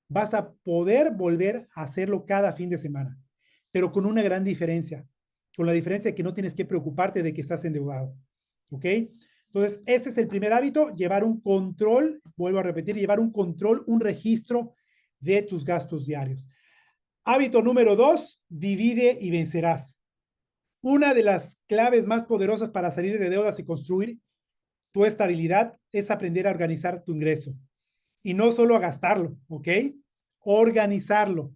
vas a poder volver a hacerlo cada fin de semana, pero con una gran diferencia, con la diferencia de que no tienes que preocuparte de que estás endeudado, ¿ok? Entonces, este es el primer hábito, llevar un control, vuelvo a repetir, llevar un control, un registro de tus gastos diarios. Hábito número 2, divide y vencerás. Una de las claves más poderosas para salir de deudas y construir tu estabilidad es aprender a organizar tu ingreso y no solo a gastarlo, ¿ok? Organizarlo.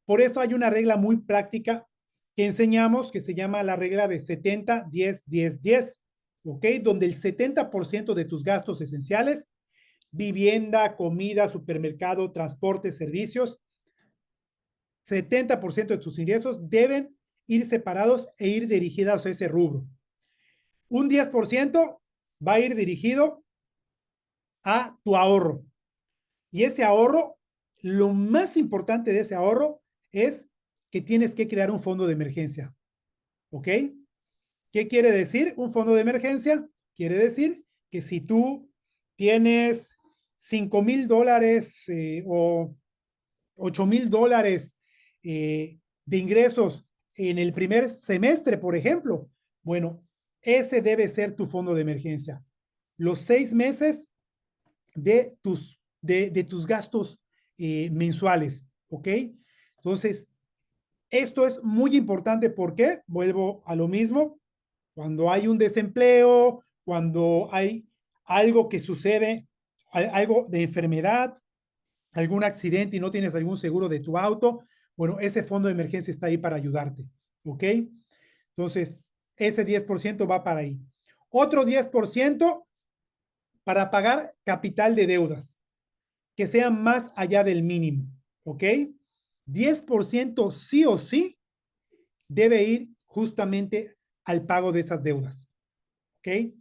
Por eso hay una regla muy práctica que enseñamos que se llama la regla de 70-10-10-10, ¿ok? Donde el 70% de tus gastos esenciales, vivienda, comida, supermercado, transporte, servicios, 70% de tus ingresos deben ir separados e ir dirigidos a ese rubro. Un 10% va a ir dirigido a tu ahorro. Y ese ahorro, lo más importante de ese ahorro es que tienes que crear un fondo de emergencia. ¿Ok? ¿Qué quiere decir un fondo de emergencia? Quiere decir que si tú tienes $5,000 o $8,000 de ingresos en el primer semestre, por ejemplo, bueno, ese debe ser tu fondo de emergencia. Los 6 meses de tus gastos mensuales, ¿ok? Entonces, esto es muy importante porque, vuelvo a lo mismo, cuando hay un desempleo, cuando hay algo que sucede, algo de enfermedad, algún accidente y no tienes algún seguro de tu auto, bueno, ese fondo de emergencia está ahí para ayudarte, ¿ok? Entonces, ese 10% va para ahí. Otro 10% para pagar capital de deudas, que sea más allá del mínimo, ¿ok? 10% sí o sí debe ir justamente al pago de esas deudas, ¿ok?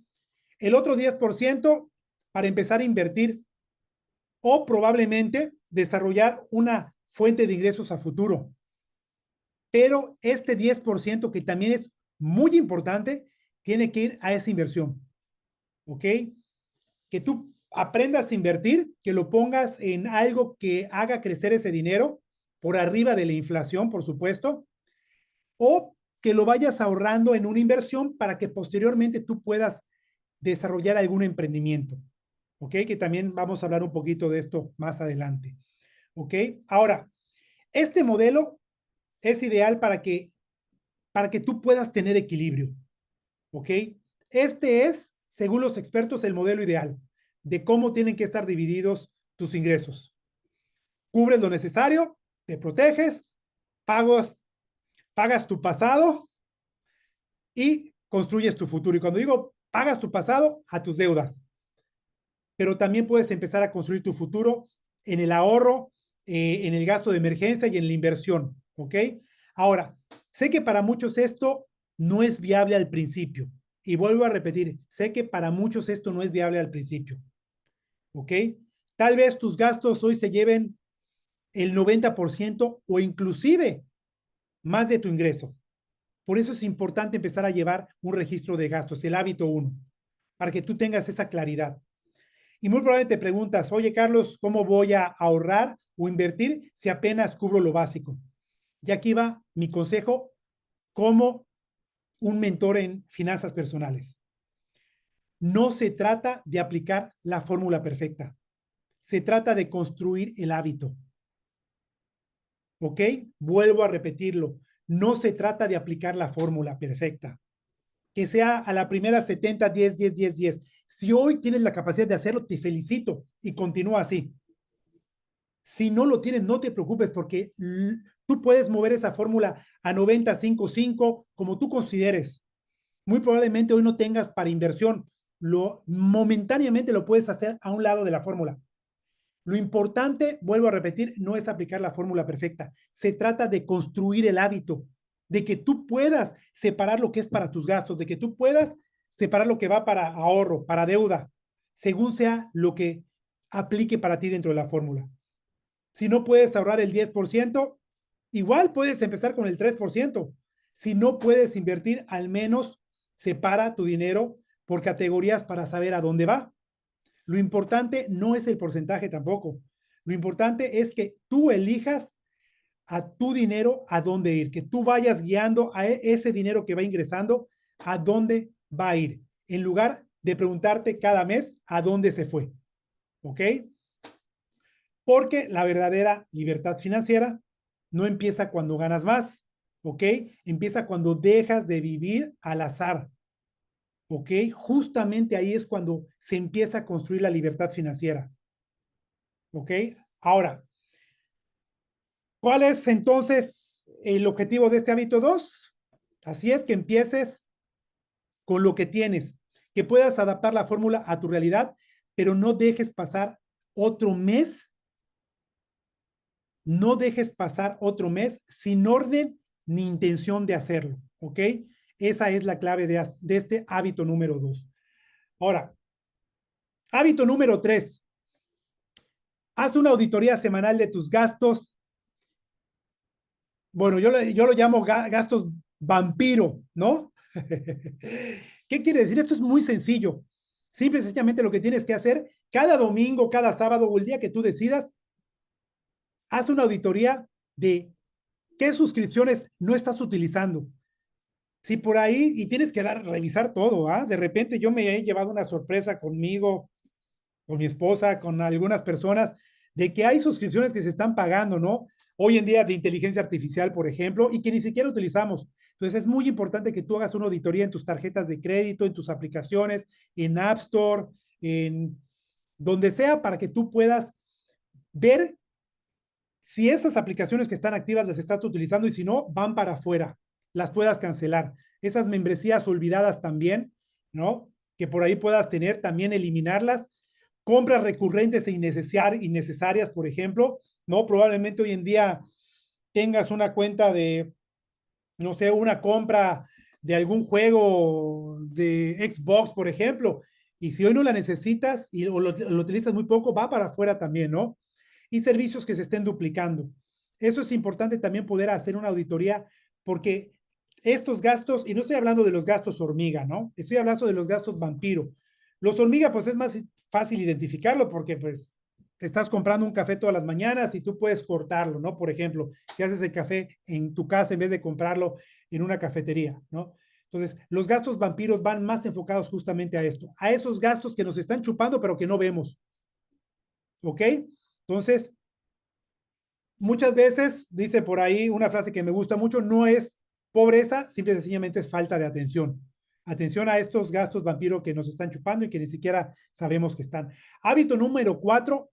El otro 10% para empezar a invertir o probablemente desarrollar una fuente de ingresos a futuro. Pero este 10% que también es muy importante, tiene que ir a esa inversión, ¿ok? Que tú aprendas a invertir, que lo pongas en algo que haga crecer ese dinero por arriba de la inflación, por supuesto, o que lo vayas ahorrando en una inversión para que posteriormente tú puedas desarrollar algún emprendimiento. ¿Ok? Que también vamos a hablar un poquito de esto más adelante. ¿Ok? Ahora, este modelo es ideal para que tú puedas tener equilibrio. ¿Ok? Este es, según los expertos, el modelo ideal de cómo tienen que estar divididos tus ingresos. Cubres lo necesario, te proteges, pagas tu pasado y construyes tu futuro. Y cuando digo pagas tu pasado, a tus deudas. Pero también puedes empezar a construir tu futuro en el ahorro, en el gasto de emergencia y en la inversión. ¿Ok? Ahora, sé que para muchos esto no es viable al principio. Y vuelvo a repetir, sé que para muchos esto no es viable al principio. ¿Ok? Tal vez tus gastos hoy se lleven el 90% o inclusive más de tu ingreso. Por eso es importante empezar a llevar un registro de gastos, el hábito 1, para que tú tengas esa claridad. Y muy probablemente te preguntas, oye Carlos, ¿cómo voy a ahorrar o invertir si apenas cubro lo básico? Y aquí va mi consejo como un mentor en finanzas personales. No se trata de aplicar la fórmula perfecta, se trata de construir el hábito. ¿Ok? Vuelvo a repetirlo, no se trata de aplicar la fórmula perfecta, que sea a la primera 70, 10, 10, 10, 10. Si hoy tienes la capacidad de hacerlo, te felicito y continúa así. Si no lo tienes, no te preocupes porque tú puedes mover esa fórmula a 90, 5, 5, como tú consideres. Muy probablemente hoy no tengas para inversión, momentáneamente lo puedes hacer a un lado de la fórmula. Lo importante, vuelvo a repetir, no es aplicar la fórmula perfecta. Se trata de construir el hábito, de que tú puedas separar lo que es para tus gastos, de que tú puedas separar lo que va para ahorro, para deuda, según sea lo que aplique para ti dentro de la fórmula. Si no puedes ahorrar el 10%, igual puedes empezar con el 3%. Si no puedes invertir, al menos separa tu dinero por categorías para saber a dónde va. Lo importante no es el porcentaje tampoco. Lo importante es que tú elijas a tu dinero a dónde ir, que tú vayas guiando a ese dinero que va ingresando a dónde va a ir, en lugar de preguntarte cada mes a dónde se fue. ¿Ok? Porque la verdadera libertad financiera no empieza cuando ganas más, ¿ok? Empieza cuando dejas de vivir al azar, ¿ok? Justamente ahí es cuando se empieza a construir la libertad financiera, ¿ok? Ahora, ¿cuál es entonces el objetivo de este hábito 2? Así es, que empieces con lo que tienes, que puedas adaptar la fórmula a tu realidad, pero no dejes pasar otro mes, no dejes pasar otro mes sin orden ni intención de hacerlo, ¿ok? Esa es la clave de este hábito número 2. Ahora, hábito número 3. Haz una auditoría semanal de tus gastos. Bueno, yo lo llamo gastos vampiro, ¿no? ¿Qué quiere decir? Esto es muy sencillo. Simple y sencillamente lo que tienes que hacer cada domingo, cada sábado o el día que tú decidas, haz una auditoría de qué suscripciones no estás utilizando. Si por ahí, y tienes que revisar todo, ¿ah? De repente yo me he llevado una sorpresa conmigo, con mi esposa, con algunas personas, de que hay suscripciones que se están pagando, ¿no? Hoy en día de inteligencia artificial, por ejemplo, y que ni siquiera utilizamos. Entonces es muy importante que tú hagas una auditoría en tus tarjetas de crédito, en tus aplicaciones, en App Store, en donde sea, para que tú puedas ver si esas aplicaciones que están activas las estás utilizando y si no, van para afuera, las puedas cancelar. Esas membresías olvidadas también, ¿no? Que por ahí puedas tener, también eliminarlas. Compras recurrentes e innecesarias, por ejemplo, ¿no? Probablemente hoy en día tengas una cuenta de, no sé, una compra de algún juego de Xbox, por ejemplo, y si hoy no la necesitas y lo utilizas muy poco, va para afuera también, ¿no? Y servicios que se estén duplicando. Eso es importante también poder hacer una auditoría porque estos gastos, y no estoy hablando de los gastos hormiga, ¿no? Estoy hablando de los gastos vampiro. Los hormiga, pues es más fácil identificarlo porque pues te estás comprando un café todas las mañanas y tú puedes cortarlo, ¿no? Por ejemplo, que haces el café en tu casa en vez de comprarlo en una cafetería, ¿no? Entonces, los gastos vampiros van más enfocados justamente a esto, a esos gastos que nos están chupando pero que no vemos, ¿ok? Entonces, muchas veces, dice por ahí una frase que me gusta mucho, no es pobreza, simple y sencillamente es falta de atención. Atención a estos gastos vampiro que nos están chupando y que ni siquiera sabemos que están. Hábito número 4,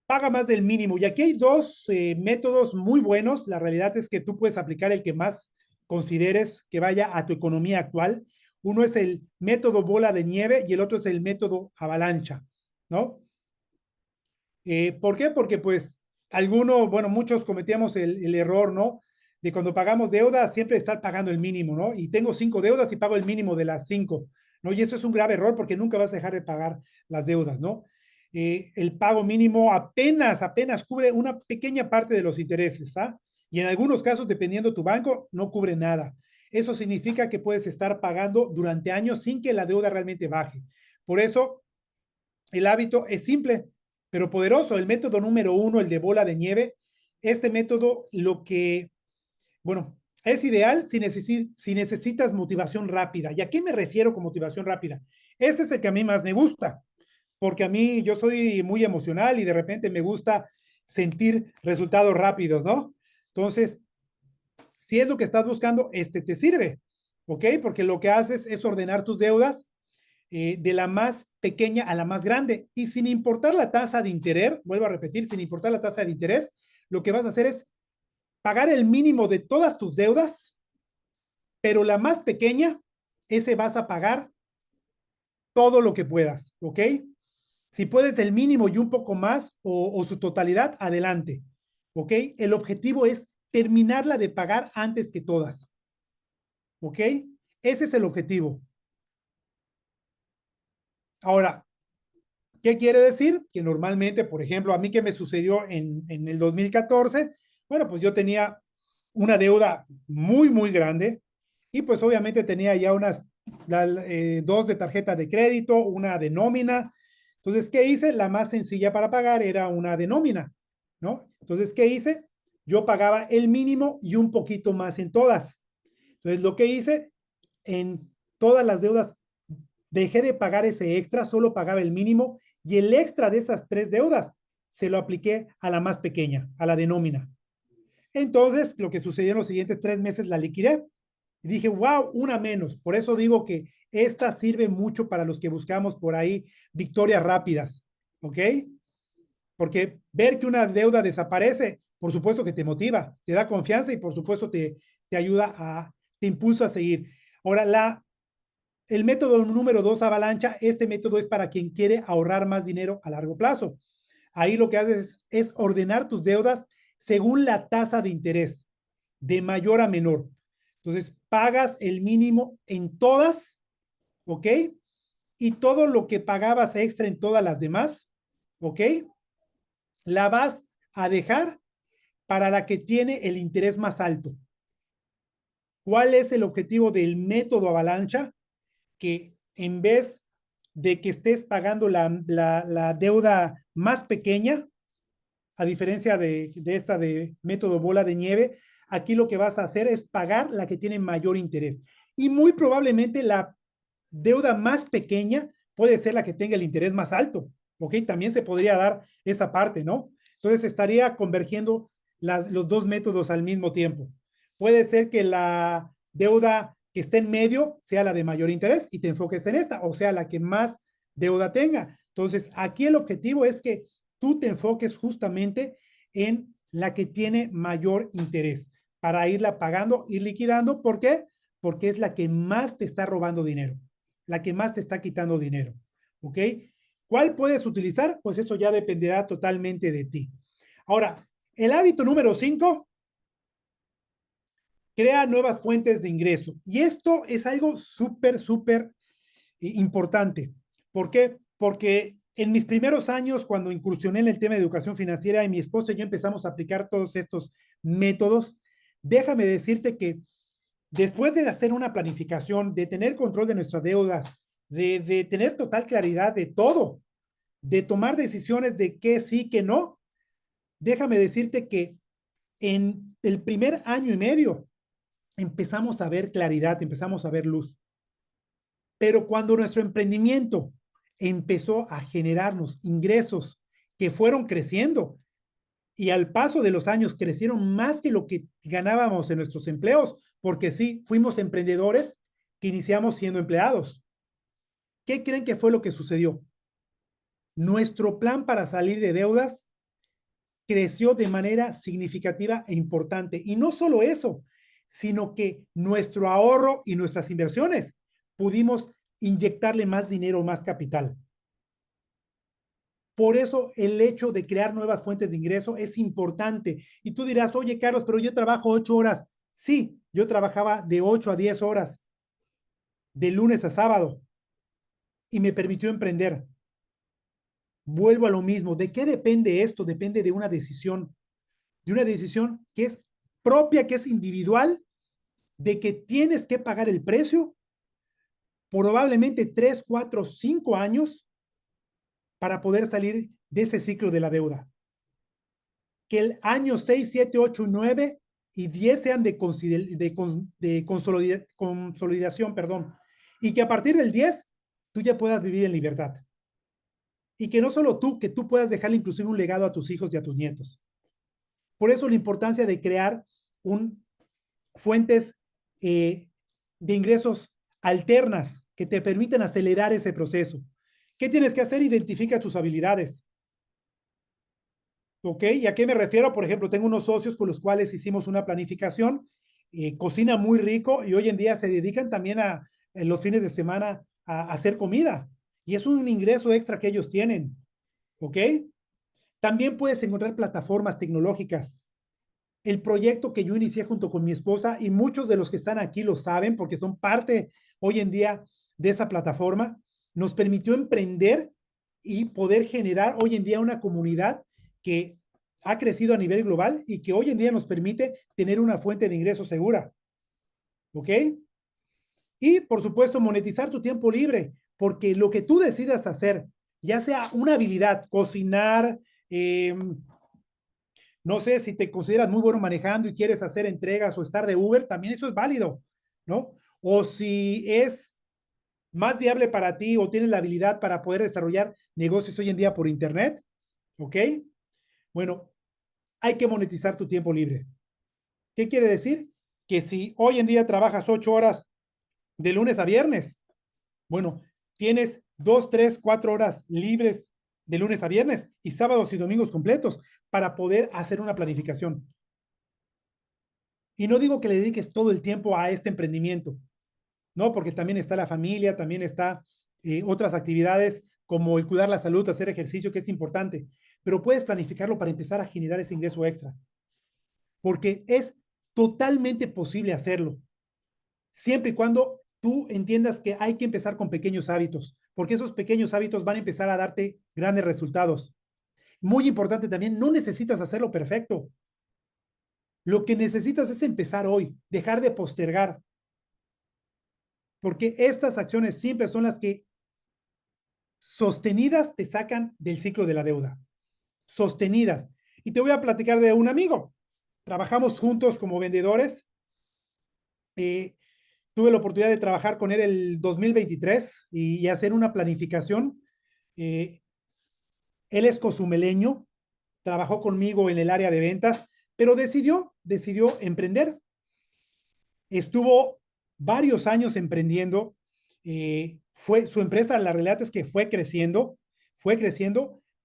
paga más del mínimo. Y aquí hay dos métodos muy buenos. La realidad es que tú puedes aplicar el que más consideres que vaya a tu economía actual. Uno es el método bola de nieve y el otro es el método avalancha, ¿no? ¿Por qué? Porque pues bueno, muchos cometíamos el error, ¿no? De cuando pagamos deuda, siempre estar pagando el mínimo, ¿no? Y tengo 5 deudas y pago el mínimo de las 5, ¿no? Y eso es un grave error porque nunca vas a dejar de pagar las deudas, ¿no? El pago mínimo apenas cubre una pequeña parte de los intereses, ¿ah? Y en algunos casos, dependiendo tu banco, no cubre nada. Eso significa que puedes estar pagando durante años sin que la deuda realmente baje. Por eso, el hábito es simple, pero poderoso. El método número 1, el de bola de nieve, este método bueno, es ideal si necesitas motivación rápida. ¿Y a qué me refiero con motivación rápida? Este es el que a mí más me gusta, porque a mí yo soy muy emocional y de repente me gusta sentir resultados rápidos, ¿no? Entonces, si es lo que estás buscando, este te sirve, ¿ok? Porque lo que haces es ordenar tus deudas de la más pequeña a la más grande. Y sin importar la tasa de interés, vuelvo a repetir, sin importar la tasa de interés, lo que vas a hacer es pagar el mínimo de todas tus deudas, pero la más pequeña, ese vas a pagar todo lo que puedas, ¿ok? Si puedes el mínimo y un poco más o su totalidad, adelante, ¿ok? El objetivo es terminarla de pagar antes que todas, ¿ok? Ese es el objetivo. Ahora, ¿qué quiere decir? Que normalmente, por ejemplo, a mí que me sucedió en el 2014, bueno, pues yo tenía una deuda muy, muy grande y pues obviamente tenía ya dos de tarjeta de crédito, una de nómina. Entonces, ¿qué hice? La más sencilla para pagar era una de nómina, ¿no? Entonces, ¿qué hice? Yo pagaba el mínimo y un poquito más en todas. Entonces, lo que hice en todas las deudas, dejé de pagar ese extra, solo pagaba el mínimo y el extra de esas tres deudas se lo apliqué a la más pequeña, a la de nómina. Entonces, lo que sucedió en los siguientes 3 meses la liquidé y dije, wow, una menos. Por eso digo que esta sirve mucho para los que buscamos por ahí victorias rápidas, ¿ok? Porque ver que una deuda desaparece, por supuesto que te motiva, te da confianza y por supuesto te ayuda te impulsa a seguir. Ahora, el método número 2, avalancha, este método es para quien quiere ahorrar más dinero a largo plazo. Ahí lo que haces es ordenar tus deudas según la tasa de interés, de mayor a menor. Entonces, pagas el mínimo en todas, ¿ok? Y todo lo que pagabas extra en todas las demás, ¿ok? La vas a dejar para la que tiene el interés más alto. ¿Cuál es el objetivo del método avalancha? Que en vez de que estés pagando la deuda más pequeña, a diferencia de esta de método bola de nieve, aquí lo que vas a hacer es pagar la que tiene mayor interés. Y muy probablemente la deuda más pequeña puede ser la que tenga el interés más alto. ¿Ok? También se podría dar esa parte, ¿no? Entonces estaría convergiendo los dos métodos al mismo tiempo. Puede ser que la deuda que esté en medio sea la de mayor interés y te enfoques en esta, o sea, la que más deuda tenga. Entonces, aquí el objetivo es que tú te enfoques justamente en la que tiene mayor interés para irla pagando, ir liquidando. ¿Por qué? Porque es la que más te está robando dinero, la que más te está quitando dinero. ¿Ok? ¿Cuál puedes utilizar? Pues eso ya dependerá totalmente de ti. Ahora, el hábito número 5, crea nuevas fuentes de ingreso. Y esto es algo súper, súper importante. ¿Por qué? Porque en mis primeros años, cuando incursioné en el tema de educación financiera y mi esposa y yo empezamos a aplicar todos estos métodos, déjame decirte que después de hacer una planificación, de tener control de nuestras deudas, de tener total claridad de todo, de tomar decisiones de qué sí, qué no, déjame decirte que en el primer año y medio empezamos a ver claridad, empezamos a ver luz. Pero cuando nuestro emprendimiento empezó a generarnos ingresos que fueron creciendo y al paso de los años crecieron más que lo que ganábamos en nuestros empleos, porque sí, fuimos emprendedores que iniciamos siendo empleados. ¿Qué creen que fue lo que sucedió? Nuestro plan para salir de deudas creció de manera significativa e importante. Y no solo eso, sino que nuestro ahorro y nuestras inversiones pudimos inyectarle más dinero, más capital. Por eso el hecho de crear nuevas fuentes de ingreso es importante. Y tú dirás, oye, Carlos, pero yo trabajo 8 horas. Sí, yo trabajaba de 8 a 10 horas, de lunes a sábado, y me permitió emprender. Vuelvo a lo mismo. ¿De qué depende esto? Depende de una decisión que es propia, que es individual, de que tienes que pagar el precio, probablemente 3, 4, 5 años para poder salir de ese ciclo de la deuda. Que el año 6, 7, 8, 9 y 10 sean de consolidación, perdón, y que a partir del 10 tú ya puedas vivir en libertad. Y que no solo tú, que tú puedas dejarle inclusive un legado a tus hijos y a tus nietos. Por eso la importancia de crear fuentes de ingresos alternas que te permiten acelerar ese proceso. ¿Qué tienes que hacer? Identifica tus habilidades. ¿Ok? ¿Y a qué me refiero? Por ejemplo, tengo unos socios con los cuales hicimos una planificación, cocina muy rico y hoy en día se dedican también en los fines de semana a hacer comida. y es un ingreso extra que ellos tienen, ¿ok? También puedes encontrar plataformas tecnológicas. El proyecto que yo inicié junto con mi esposa, y muchos de los que están aquí lo saben porque son parte hoy en día de esa plataforma, nos permitió emprender y poder generar hoy en día una comunidad que ha crecido a nivel global y que hoy en día nos permite tener una fuente de ingreso segura. ¿Ok? Y por supuesto, monetizar tu tiempo libre, porque lo que tú decidas hacer, ya sea una habilidad, cocinar, no sé si te consideras muy bueno manejando y quieres hacer entregas o estar de Uber, también eso es válido, ¿no? O si es más viable para ti o tienes la habilidad para poder desarrollar negocios hoy en día por Internet, ¿ok? Bueno, hay que monetizar tu tiempo libre. ¿Qué quiere decir? Que si hoy en día trabajas 8 horas de lunes a viernes, bueno, tienes 2, 3, 4 horas libres de lunes a viernes y sábados y domingos completos para poder hacer una planificación. Y no digo que le dediques todo el tiempo a este emprendimiento, ¿no? Porque también está la familia, también está otras actividades como el cuidar la salud, hacer ejercicio, que es importante, pero puedes planificarlo para empezar a generar ese ingreso extra, porque es totalmente posible hacerlo, siempre y cuando tú entiendas que hay que empezar con pequeños hábitos, porque esos pequeños hábitos van a empezar a darte grandes resultados. Muy importante también, no necesitas hacerlo perfecto. Lo que necesitas es empezar hoy, dejar de postergar, porque estas acciones siempre son las que sostenidas te sacan del ciclo de la deuda. Sostenidas. Y te voy a platicar de un amigo. Trabajamos juntos como vendedores. Eh, Tuve la oportunidad de trabajar con él el 2023 y hacer una planificación. Eh, Él es cozumeleño, trabajó conmigo en el área de ventas, pero decidió emprender. Estuvo varios años emprendiendo. Fue su empresa, la realidad es que fue creciendo,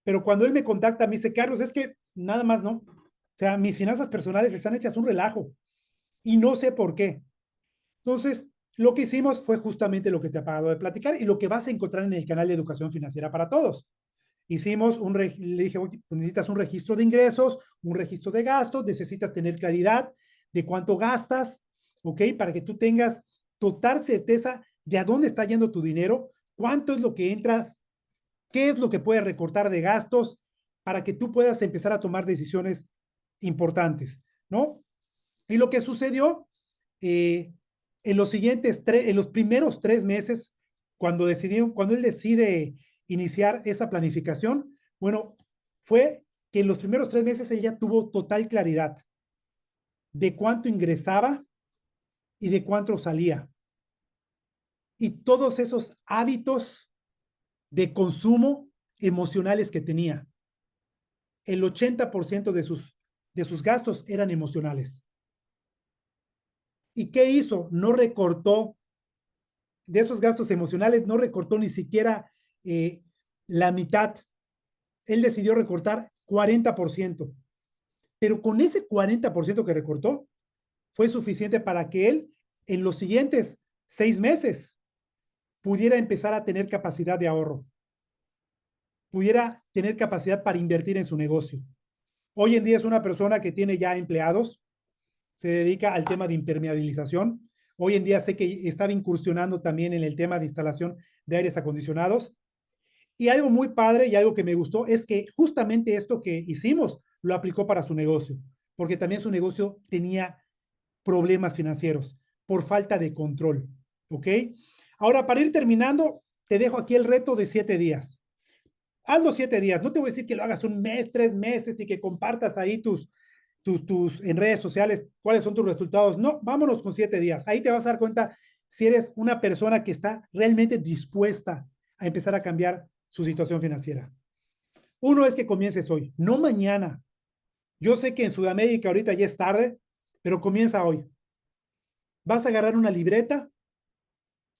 pero cuando él me contacta, me dice, Carlos, es que nada más no. O sea, mis finanzas personales están hechas un relajo y no sé por qué. Entonces, lo que hicimos fue justamente lo que te acabo de platicar y lo que vas a encontrar en el canal de Educación Financiera para Todos. Le dije, oye, pues necesitas un registro de ingresos, un registro de gastos, necesitas tener claridad de cuánto gastas, ¿ok? Para que tú tengas total certeza de a dónde está yendo tu dinero, cuánto es lo que entras, qué es lo que puedes recortar de gastos, para que tú puedas empezar a tomar decisiones importantes, ¿no? Y lo que sucedió eh, en los primeros 3 meses, cuando él decide iniciar esa planificación, bueno, fue que en los primeros 3 meses él ya tuvo total claridad de cuánto ingresaba y de cuánto salía. Y todos esos hábitos de consumo emocionales que tenía. El 80% de sus gastos eran emocionales. ¿Y qué hizo? No recortó de esos gastos emocionales, no recortó ni siquiera eh, la mitad. Él decidió recortar 40%, pero con ese 40% que recortó fue suficiente para que él en los siguientes 6 meses pudiera empezar a tener capacidad de ahorro, pudiera tener capacidad para invertir en su negocio. Hoy en día es una persona que tiene ya empleados, se dedica al tema de impermeabilización. Hoy en día sé que estaba incursionando también en el tema de instalación de aires acondicionados. Y algo muy padre y algo que me gustó es que justamente esto que hicimos lo aplicó para su negocio, porque también su negocio tenía problemas financieros por falta de control. ¿Ok? Ahora, para ir terminando, te dejo aquí el reto de 7 días. Hazlo 7 días. No te voy a decir que lo hagas un mes, 3 meses y que compartas ahí en redes sociales cuáles son tus resultados. No, vámonos con 7 días. Ahí te vas a dar cuenta si eres una persona que está realmente dispuesta a empezar a cambiar su situación financiera. Uno es que comiences hoy, no mañana. Yo sé que en Sudamérica ahorita ya es tarde, pero comienza hoy. Vas a agarrar una libreta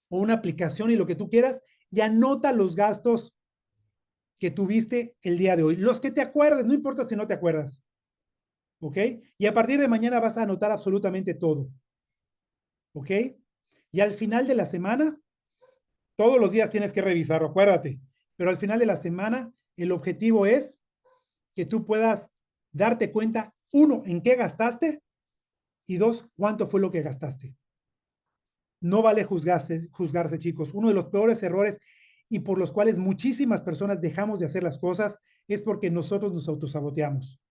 o una aplicación y lo que tú quieras y anota los gastos que tuviste el día de hoy. Los que te acuerdes, no importa si no te acuerdas. ¿Ok? Y a partir de mañana vas a anotar absolutamente todo. ¿Ok? Y al final de la semana, Todos los días tienes que revisarlo, acuérdate. Pero al final de la semana, el objetivo es que tú puedas darte cuenta, uno, en qué gastaste y dos, cuánto fue lo que gastaste. No vale juzgarse, chicos. Uno de los peores errores y por los cuales muchísimas personas dejamos de hacer las cosas es porque nosotros nos autosaboteamos.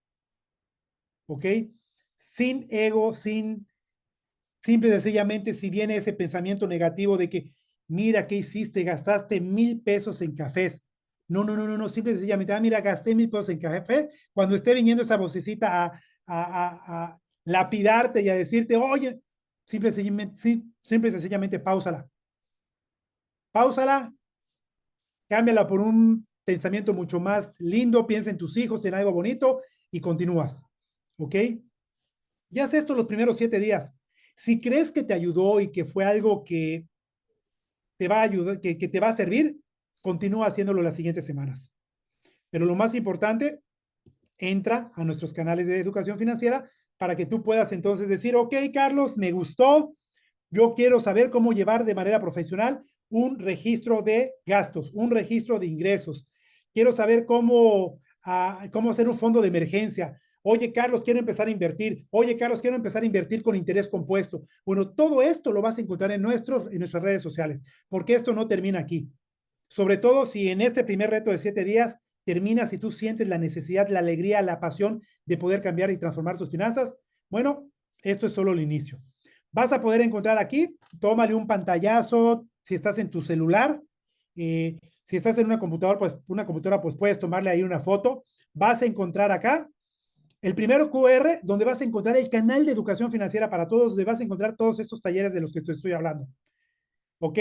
¿Ok? Sin ego, simple y sencillamente, si viene ese pensamiento negativo de que, mira, ¿qué hiciste? Gastaste 1,000 pesos en cafés. No, no, no, no, no, simple y sencillamente, mira, gasté 1,000 pesos en café. Cuando esté viniendo esa vocecita a lapidarte y a decirte, oye, simple y sencillamente, páusala. Páusala, cámbiala por un pensamiento mucho más lindo, piensa en tus hijos, en algo bonito y continúas. ¿Ok? Ya haz esto los primeros 7 días. Si crees que te ayudó y que fue algo que te va a ayudar, que te va a servir, continúa haciéndolo las siguientes semanas. Pero lo más importante, entra a nuestros canales de educación financiera para que tú puedas entonces decir, ok, Carlos, me gustó, yo quiero saber cómo llevar de manera profesional un registro de gastos, un registro de ingresos. Quiero saber cómo hacer un fondo de emergencia. Oye, Carlos, quiero empezar a invertir. Oye, Carlos, quiero empezar a invertir con interés compuesto. Bueno, todo esto lo vas a encontrar en nuestras redes sociales, porque esto no termina aquí. Sobre todo si en este primer reto de 7 días terminas y tú sientes la necesidad, la alegría, la pasión de poder cambiar y transformar tus finanzas, bueno, esto es solo el inicio. Vas a poder encontrar aquí, tómale un pantallazo, si estás en tu celular, si estás en una computadora, pues puedes tomarle ahí una foto. Vas a encontrar acá el primero QR, donde vas a encontrar el canal de educación financiera para todos, donde vas a encontrar todos estos talleres de los que te estoy hablando. ¿Ok?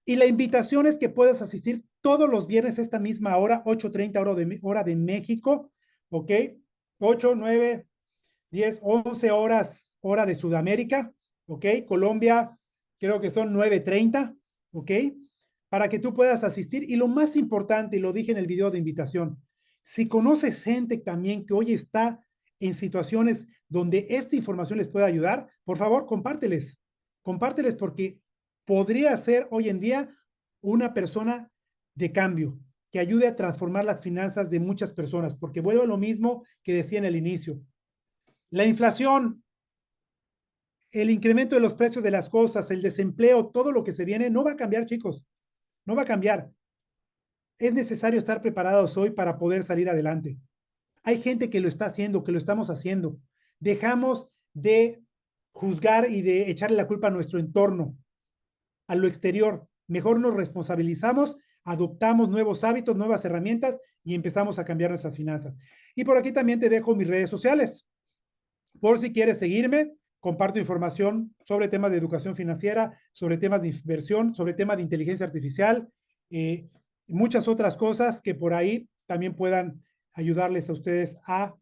Y la invitación es que puedas asistir todos los viernes a esta misma hora, 8:30 hora de México, ¿ok? 8, 9, 10, 11 horas, hora de Sudamérica, ¿ok? Colombia, creo que son 9:30, ¿ok? Para que tú puedas asistir. Y lo más importante, y lo dije en el video de invitación, si conoces gente también que hoy está en situaciones donde esta información les pueda ayudar, por favor, compárteles. Compárteles porque podría ser hoy en día una persona de cambio que ayude a transformar las finanzas de muchas personas, porque vuelvo a lo mismo que decía en el inicio. La inflación, el incremento de los precios de las cosas, el desempleo, todo lo que se viene, no va a cambiar, chicos. No va a cambiar. Es necesario estar preparados hoy para poder salir adelante. Hay gente que lo está haciendo, que lo estamos haciendo. Dejamos de juzgar y de echarle la culpa a nuestro entorno, a lo exterior. Mejor nos responsabilizamos, adoptamos nuevos hábitos, nuevas herramientas y empezamos a cambiar nuestras finanzas. Y por aquí también te dejo mis redes sociales. Por si quieres seguirme, comparto información sobre temas de educación financiera, sobre temas de inversión, sobre temas de inteligencia artificial, eh, muchas otras cosas que por ahí también puedan ayudarles a ustedes a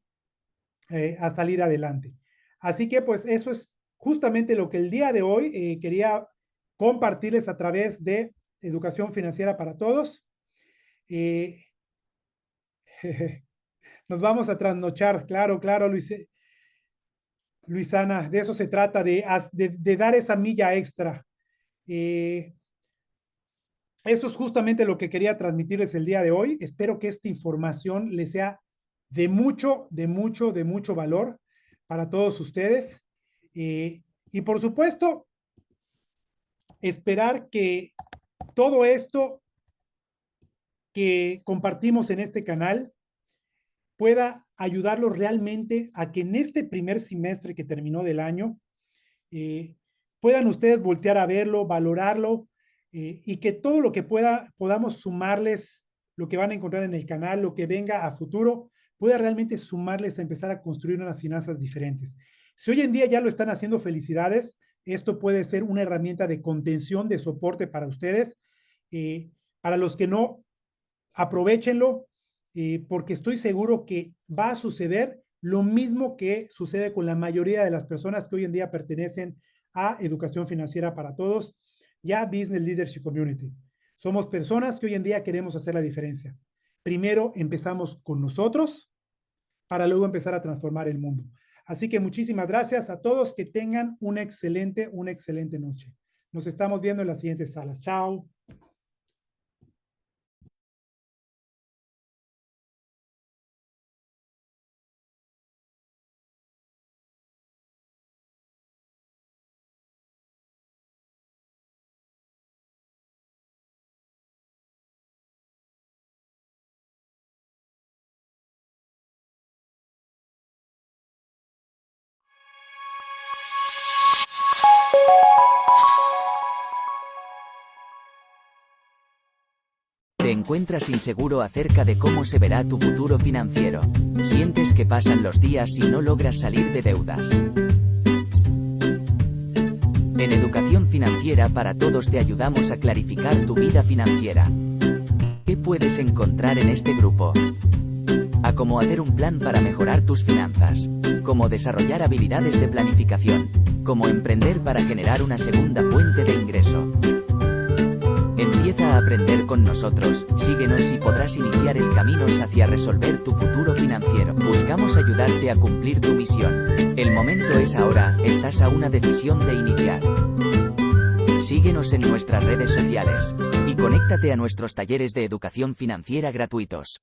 salir adelante. Así que pues eso es justamente lo que el día de hoy quería compartirles a través de educación financiera para todos. Eh, nos vamos a trasnochar, claro, claro, Luisana, de eso se trata, de dar esa milla extra. Eh, Eso es justamente lo que quería transmitirles el día de hoy. Espero que esta información les sea de mucho, de mucho, de mucho valor para todos ustedes. Y por supuesto, esperar que todo esto que compartimos en este canal pueda ayudarlos realmente a que en este primer semestre que terminó del año, eh, puedan ustedes voltear a verlo, valorarlo y que todo lo que podamos sumarles, lo que van a encontrar en el canal, lo que venga a futuro, pueda realmente sumarles a empezar a construir unas finanzas diferentes. Si hoy en día ya lo están haciendo, felicidades. Esto puede ser una herramienta de contención, de soporte para ustedes. Para los que no, aprovéchenlo, porque estoy seguro que va a suceder lo mismo que sucede con la mayoría de las personas que hoy en día pertenecen a Educación Financiera para Todos y a Business Leadership Community. Somos personas que hoy en día queremos hacer la diferencia. Primero empezamos con nosotros para luego empezar a transformar el mundo. Así que muchísimas gracias a todos, que tengan una excelente noche. Nos estamos viendo en las siguientes salas. Chao. Te encuentras inseguro acerca de cómo se verá tu futuro financiero. Sientes que pasan los días y no logras salir de deudas. En Educación Financiera para Todos te ayudamos a clarificar tu vida financiera. ¿Qué puedes encontrar en este grupo? A cómo hacer un plan para mejorar tus finanzas. Cómo desarrollar habilidades de planificación. Cómo emprender para generar una segunda fuente de ingreso. Empieza a aprender con nosotros, síguenos y podrás iniciar el camino hacia resolver tu futuro financiero. Buscamos ayudarte a cumplir tu misión. El momento es ahora, estás a una decisión de iniciar. Síguenos en nuestras redes sociales y conéctate a nuestros talleres de educación financiera gratuitos.